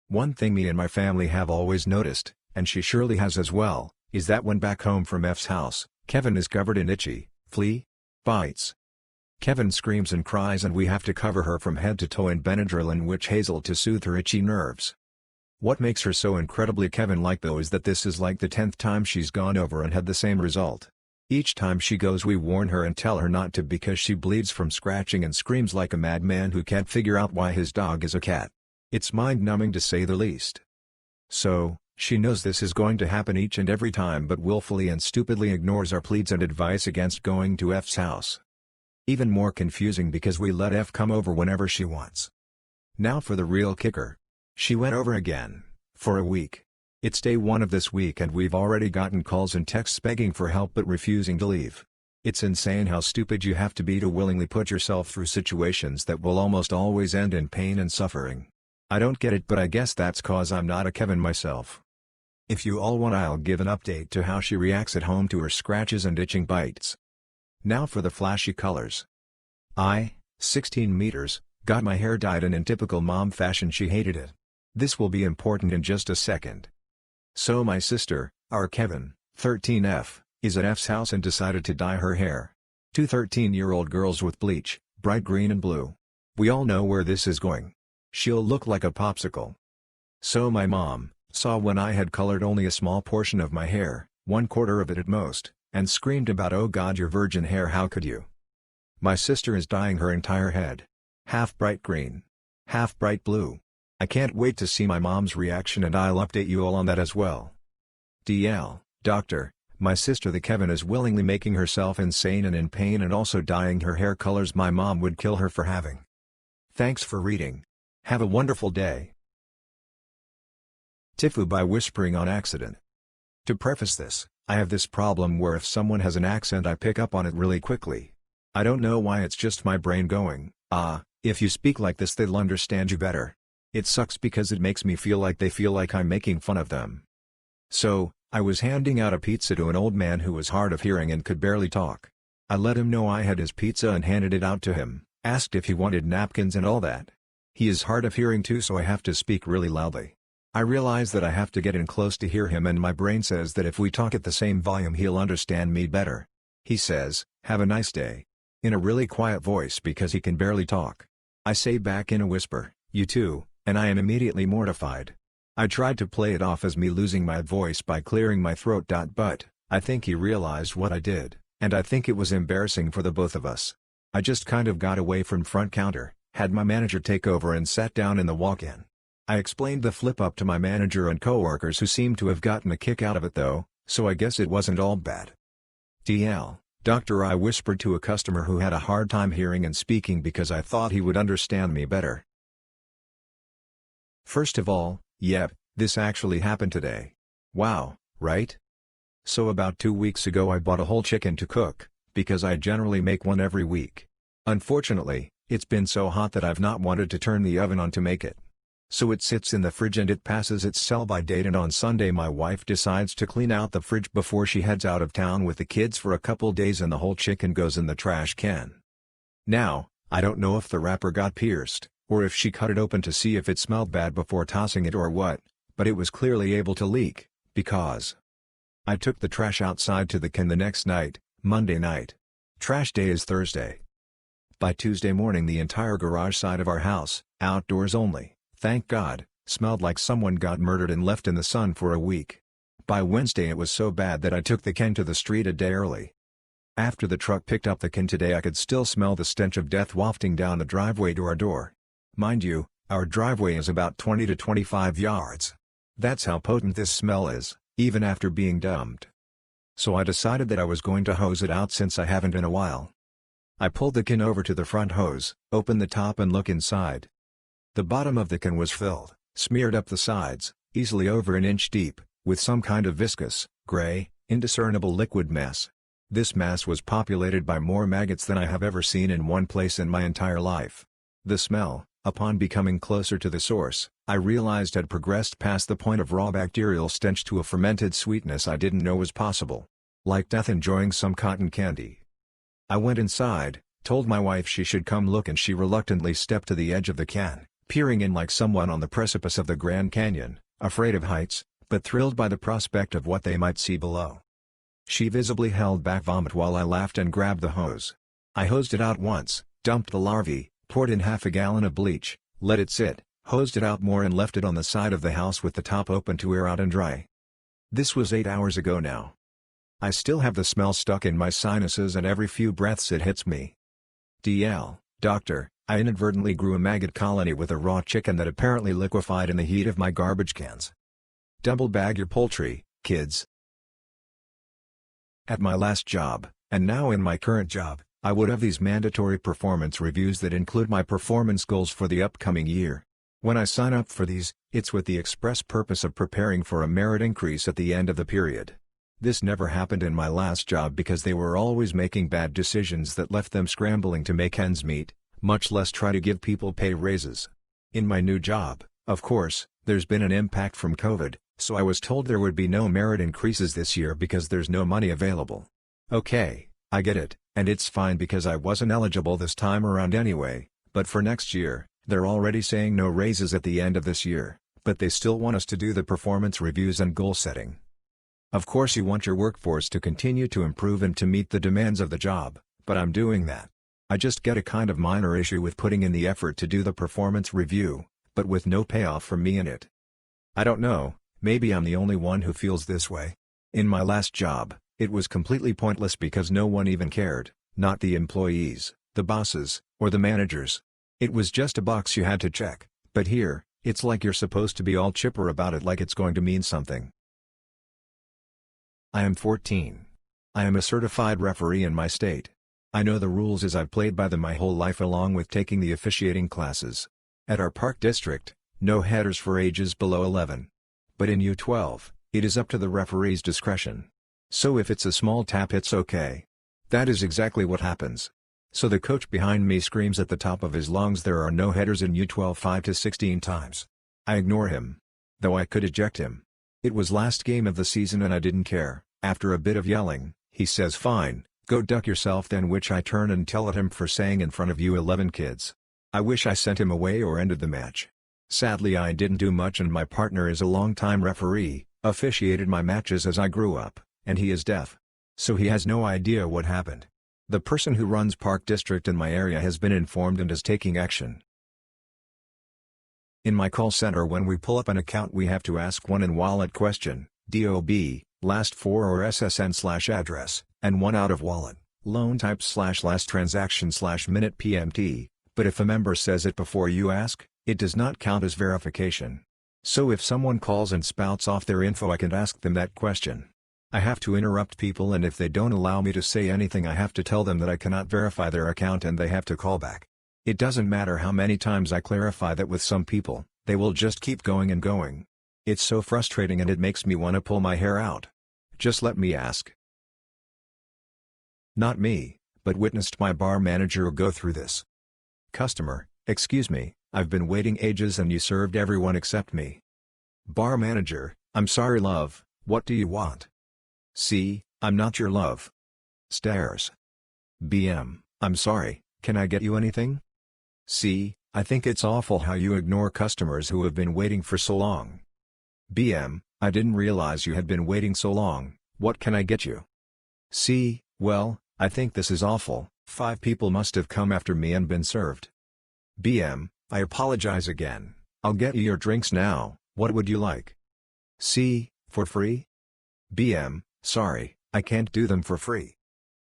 One thing me and my family have always noticed, and she surely has as well, is that when back home from F's house, Kevin is covered in itchy, flea bites. Kevin screams and cries and we have to cover her from head to toe in Benadryl and witch hazel to soothe her itchy nerves. What makes her so incredibly Kevin-like though is that this is like the 10th time she's gone over and had the same result. Each time she goes we warn her and tell her not to because she bleeds from scratching and screams like a madman who can't figure out why his dog is a cat. It's mind-numbing to say the least. So, she knows this is going to happen each and every time but willfully and stupidly ignores our pleads and advice against going to F's house. Even more confusing because we let F come over whenever she wants. Now for the real kicker. She went over again, for a week. It's day 1 of this week and we've already gotten calls and texts begging for help but refusing to leave. It's insane how stupid you have to be to willingly put yourself through situations that will almost always end in pain and suffering. I don't get it but I guess that's cause I'm not a Kevin myself. If you all want I'll give an update to how she reacts at home to her scratches and itching bites. Now for the flashy colors. I, 16 meters, got my hair dyed and in typical mom fashion she hated it. This will be important in just a second. So my sister, our Kevin, 13F, is at F's house and decided to dye her hair. 2 13-year-old girls with bleach, bright green and blue. We all know where this is going. She'll look like a popsicle. So my mom saw when I had colored only a small portion of my hair, 1/4 of it at most, and screamed about "Oh God your virgin hair how could you?" My sister is dyeing her entire head. Half bright green. Half bright blue. I can't wait to see my mom's reaction and I'll update you all on that as well. DL, Doctor, my sister the Kevin is willingly making herself insane and in pain and also dyeing her hair colors my mom would kill her for having. Thanks for reading. Have a wonderful day. Tifu by whispering on accident. To preface this, I have this problem where if someone has an accent I pick up on it really quickly. I don't know why it's just my brain going, if you speak like this they'll understand you better. It sucks because it makes me feel like they feel like I'm making fun of them. So, I was handing out a pizza to an old man who was hard of hearing and could barely talk. I let him know I had his pizza and handed it out to him, asked if he wanted napkins and all that. He is hard of hearing too so I have to speak really loudly. I realize that I have to get in close to hear him and my brain says that if we talk at the same volume he'll understand me better. He says, "Have a nice day," in a really quiet voice because he can barely talk. I say back in a whisper, "You too," and I am immediately mortified. I tried to play it off as me losing my voice by clearing my throat. But I think he realized what I did, and I think it was embarrassing for the both of us. I just kind of got away from front counter, had my manager take over and sat down in the walk-in. I explained the flip-up to my manager and coworkers who seemed to have gotten a kick out of it though, so I guess it wasn't all bad. TL, Doctor, I whispered to a customer who had a hard time hearing and speaking because I thought he would understand me better. First of all, yep, this actually happened today. Wow, right? So about 2 weeks ago I bought a whole chicken to cook, because I generally make one every week. Unfortunately, it's been so hot that I've not wanted to turn the oven on to make it. So it sits in the fridge and it passes its sell-by date, and on Sunday my wife decides to clean out the fridge before she heads out of town with the kids for a couple days, and the whole chicken goes in the trash can. Now, I don't know if the wrapper got pierced, or if she cut it open to see if it smelled bad before tossing it or what, but it was clearly able to leak, because I took the trash outside to the can the next night, Monday night. Trash day is Thursday. By Tuesday morning the entire garage side of our house, outdoors only, thank God, smelled like someone got murdered and left in the sun for a week. By Wednesday it was so bad that I took the can to the street a day early. After the truck picked up the can today I could still smell the stench of death wafting down the driveway to our door. Mind you, our driveway is about 20 to 25 yards. That's how potent this smell is, even after being dumped. So I decided that I was going to hose it out since I haven't in a while. I pulled the can over to the front hose, opened the top and look inside. The bottom of the can was filled, smeared up the sides, easily over an inch deep, with some kind of viscous, gray, indiscernible liquid mess. This mass was populated by more maggots than I have ever seen in one place in my entire life. The smell, upon becoming closer to the source, I realized had progressed past the point of raw bacterial stench to a fermented sweetness I didn't know was possible. Like death enjoying some cotton candy. I went inside, told my wife she should come look, and she reluctantly stepped to the edge of the can, peering in like someone on the precipice of the Grand Canyon, afraid of heights, but thrilled by the prospect of what they might see below. She visibly held back vomit while I laughed and grabbed the hose. I hosed it out once, dumped the larvae, poured in half a gallon of bleach, let it sit, hosed it out more and left it on the side of the house with the top open to air out and dry. This was 8 hours ago now. I still have the smell stuck in my sinuses and every few breaths it hits me. DL, Doctor, I inadvertently grew a maggot colony with a raw chicken that apparently liquefied in the heat of my garbage cans. Double bag your poultry, kids. At my last job, and now in my current job, I would have these mandatory performance reviews that include my performance goals for the upcoming year. When I sign up for these, it's with the express purpose of preparing for a merit increase at the end of the period. This never happened in my last job because they were always making bad decisions that left them scrambling to make ends meet, much less try to give people pay raises. In my new job, of course, there's been an impact from COVID, so I was told there would be no merit increases this year because there's no money available. Okay, I get it, and it's fine because I wasn't eligible this time around anyway, but for next year, they're already saying no raises at the end of this year, but they still want us to do the performance reviews and goal setting. Of course you want your workforce to continue to improve and to meet the demands of the job, but I'm doing that. I just get a kind of minor issue with putting in the effort to do the performance review, but with no payoff from me in it. I don't know, maybe I'm the only one who feels this way. In my last job, it was completely pointless because no one even cared, not the employees, the bosses, or the managers. It was just a box you had to check, but here, it's like you're supposed to be all chipper about it like it's going to mean something. I am 14. I am a certified referee in my state. I know the rules as I've played by them my whole life along with taking the officiating classes. At our park district, no headers for ages below 11. But in U12, it is up to the referee's discretion. So if it's a small tap it's okay. That is exactly what happens. So the coach behind me screams at the top of his lungs there are no headers in U12 5 to 16 times. I ignore him. Though I could eject him. It was last game of the season and I didn't care. After a bit of yelling, he says fine, go duck yourself then, which I turn and tell at him for saying in front of you 11 kids. I wish I sent him away or ended the match. Sadly I didn't do much and my partner is a longtime referee, officiated my matches as I grew up, and he is deaf. So he has no idea what happened. The person who runs park district in my area has been informed and is taking action. In my call center, when we pull up an account, we have to ask one in-wallet question, DOB, last four or SSN/address, and one out-of-wallet, loan type/last transaction/minute PMT, but if a member says it before you ask, it does not count as verification. So if someone calls and spouts off their info, I can ask them that question. I have to interrupt people, and if they don't allow me to say anything, I have to tell them that I cannot verify their account and they have to call back. It doesn't matter how many times I clarify that with some people, they will just keep going and going. It's so frustrating and it makes me want to pull my hair out. Just let me ask. Not me, but witnessed my bar manager go through this. Customer, excuse me, I've been waiting ages and you served everyone except me. Bar manager, I'm sorry love, what do you want? C, I'm not your love. Stares. BM, I'm sorry, can I get you anything? C, I think it's awful how you ignore customers who have been waiting for so long. BM, I didn't realize you had been waiting so long, what can I get you? C, well, I think this is awful, 5 people must have come after me and been served. BM, I apologize again, I'll get you your drinks now, what would you like? C, for free? BM, sorry, I can't do them for free.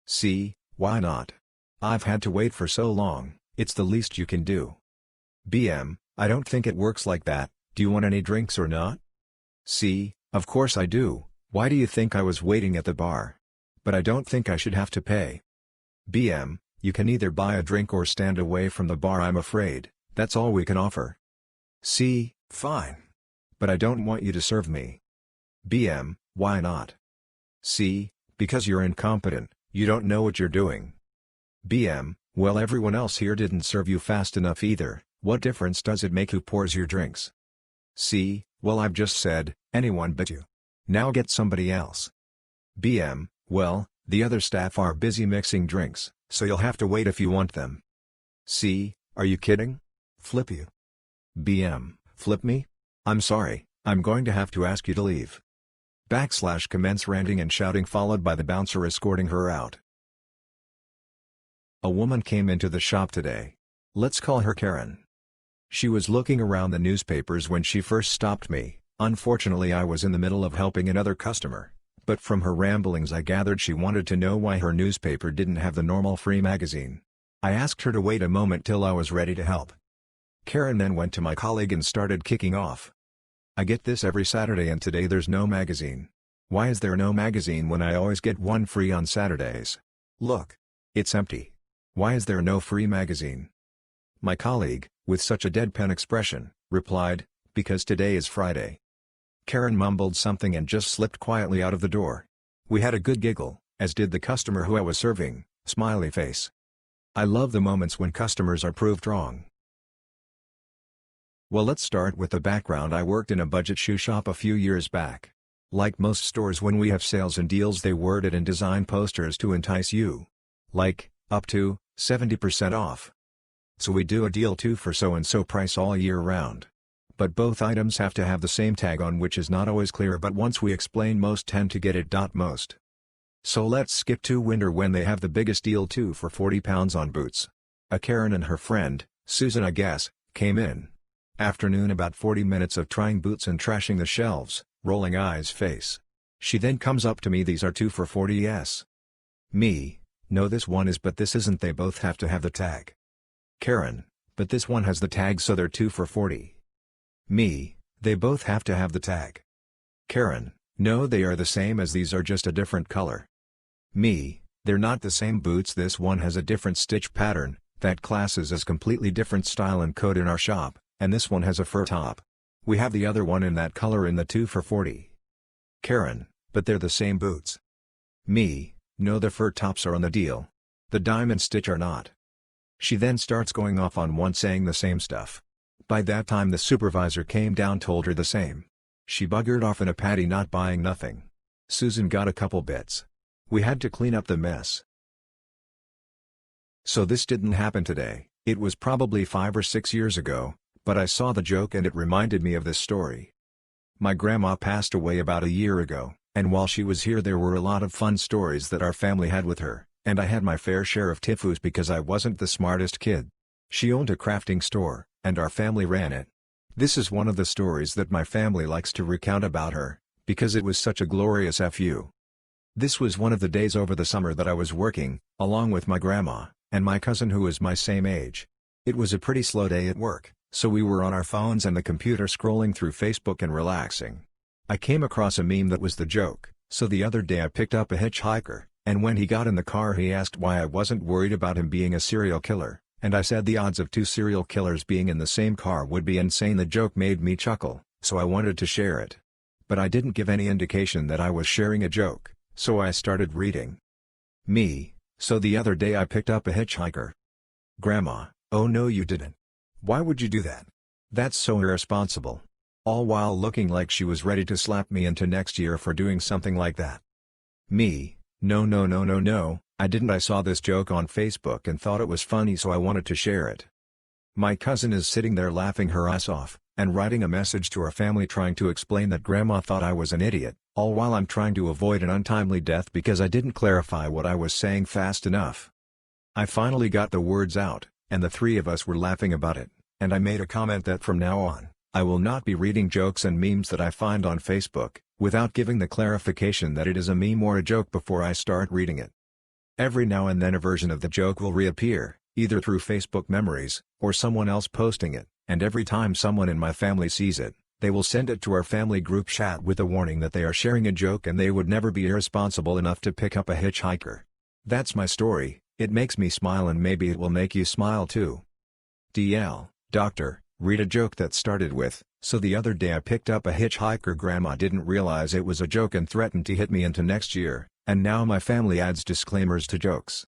C, why not? I've had to wait for so long, it's the least you can do. BM, I don't think it works like that, do you want any drinks or not? C, of course I do, why do you think I was waiting at the bar? But I don't think I should have to pay. BM, you can either buy a drink or stand away from the bar, I'm afraid, that's all we can offer. C, fine. But I don't want you to serve me. BM, why not? C, because you're incompetent, you don't know what you're doing. BM, well, everyone else here didn't serve you fast enough either, what difference does it make who pours your drinks? C, well, I've just said, anyone but you. Now get somebody else. BM, well, the other staff are busy mixing drinks, so you'll have to wait if you want them. C, are you kidding? Flip you. BM, flip me? I'm sorry, I'm going to have to ask you to leave. Commence ranting and shouting, followed by the bouncer escorting her out. A woman came into the shop today. Let's call her Karen. She was looking around the newspapers when she first stopped me. Unfortunately, I was in the middle of helping another customer, but from her ramblings I gathered she wanted to know why her newspaper didn't have the normal free magazine. I asked her to wait a moment till I was ready to help. Karen then went to my colleague and started kicking off. I get this every Saturday and today there's no magazine. Why is there no magazine when I always get one free on Saturdays? Look. It's empty. Why is there no free magazine? My colleague, with such a deadpan expression, replied, because today is Friday. Karen mumbled something and just slipped quietly out of the door. We had a good giggle, as did the customer who I was serving, smiley face. I love the moments when customers are proved wrong. Well, let's start with the background. I worked in a budget shoe shop a few years back. Like most stores, when we have sales and deals, they word it and design posters to entice you. Like, up to 70% off. So we do a deal 2 for so-and-so price all year round. But both items have to have the same tag on, which is not always clear, but once we explain, most tend to get it. Most. So let's skip to winter when they have the biggest deal 2 for £40 on boots. A Karen and her friend, Susan I guess, came in. Afternoon, about 40 minutes of trying boots and trashing the shelves, rolling eyes face. She then comes up to me, these are 2 for 40s. Me, no, this one is, but this isn't, they both have to have the tag. Karen, but this one has the tag, so they're 2 for 40. Me, they both have to have the tag. Karen, no, they are the same, as these are just a different color. Me, they're not the same boots, this one has a different stitch pattern, that classes as completely different style and code in our shop, and this one has a fur top. We have the other one in that color in the 2 for 40. Karen, but they're the same boots. Me, no, the fur tops are on the deal. The diamond stitch are not. She then starts going off on one, saying the same stuff. By that time the supervisor came down, told her the same. She buggered off in a patty, not buying nothing. Susan got a couple bits. We had to clean up the mess. So this didn't happen today, it was probably 5 or 6 years ago, but I saw the joke and it reminded me of this story. My grandma passed away about a year ago, and while she was here there were a lot of fun stories that our family had with her, and I had my fair share of tifus because I wasn't the smartest kid. She owned a crafting store, and our family ran it. This is one of the stories that my family likes to recount about her, because it was such a glorious FU. This was one of the days over the summer that I was working, along with my grandma, and my cousin who is my same age. It was a pretty slow day at work, so we were on our phones and the computer scrolling through Facebook and relaxing. I came across a meme that was the joke, so the other day I picked up a hitchhiker, and when he got in the car he asked why I wasn't worried about him being a serial killer, and I said the odds of 2 serial killers being in the same car would be insane. The joke made me chuckle, so I wanted to share it. But I didn't give any indication that I was sharing a joke, so I started reading. Me, so the other day I picked up a hitchhiker. Grandma, oh no you didn't. Why would you do that? That's so irresponsible. All while looking like she was ready to slap me into next year for doing something like that. Me, no, I didn't. I saw this joke on Facebook and thought it was funny, so I wanted to share it. My cousin is sitting there laughing her ass off, and writing a message to her family trying to explain that grandma thought I was an idiot, all while I'm trying to avoid an untimely death because I didn't clarify what I was saying fast enough. I finally got the words out, and the 3 of us were laughing about it, and I made a comment that from now on, I will not be reading jokes and memes that I find on Facebook, without giving the clarification that it is a meme or a joke before I start reading it. Every now and then a version of the joke will reappear, either through Facebook memories, or someone else posting it, and every time someone in my family sees it, they will send it to our family group chat with a warning that they are sharing a joke and they would never be irresponsible enough to pick up a hitchhiker. That's my story. It makes me smile and maybe it will make you smile too. DL, Doctor, read a joke that started with, so the other day I picked up a hitchhiker. Grandma didn't realize it was a joke and threatened to hit me into next year, and now my family adds disclaimers to jokes.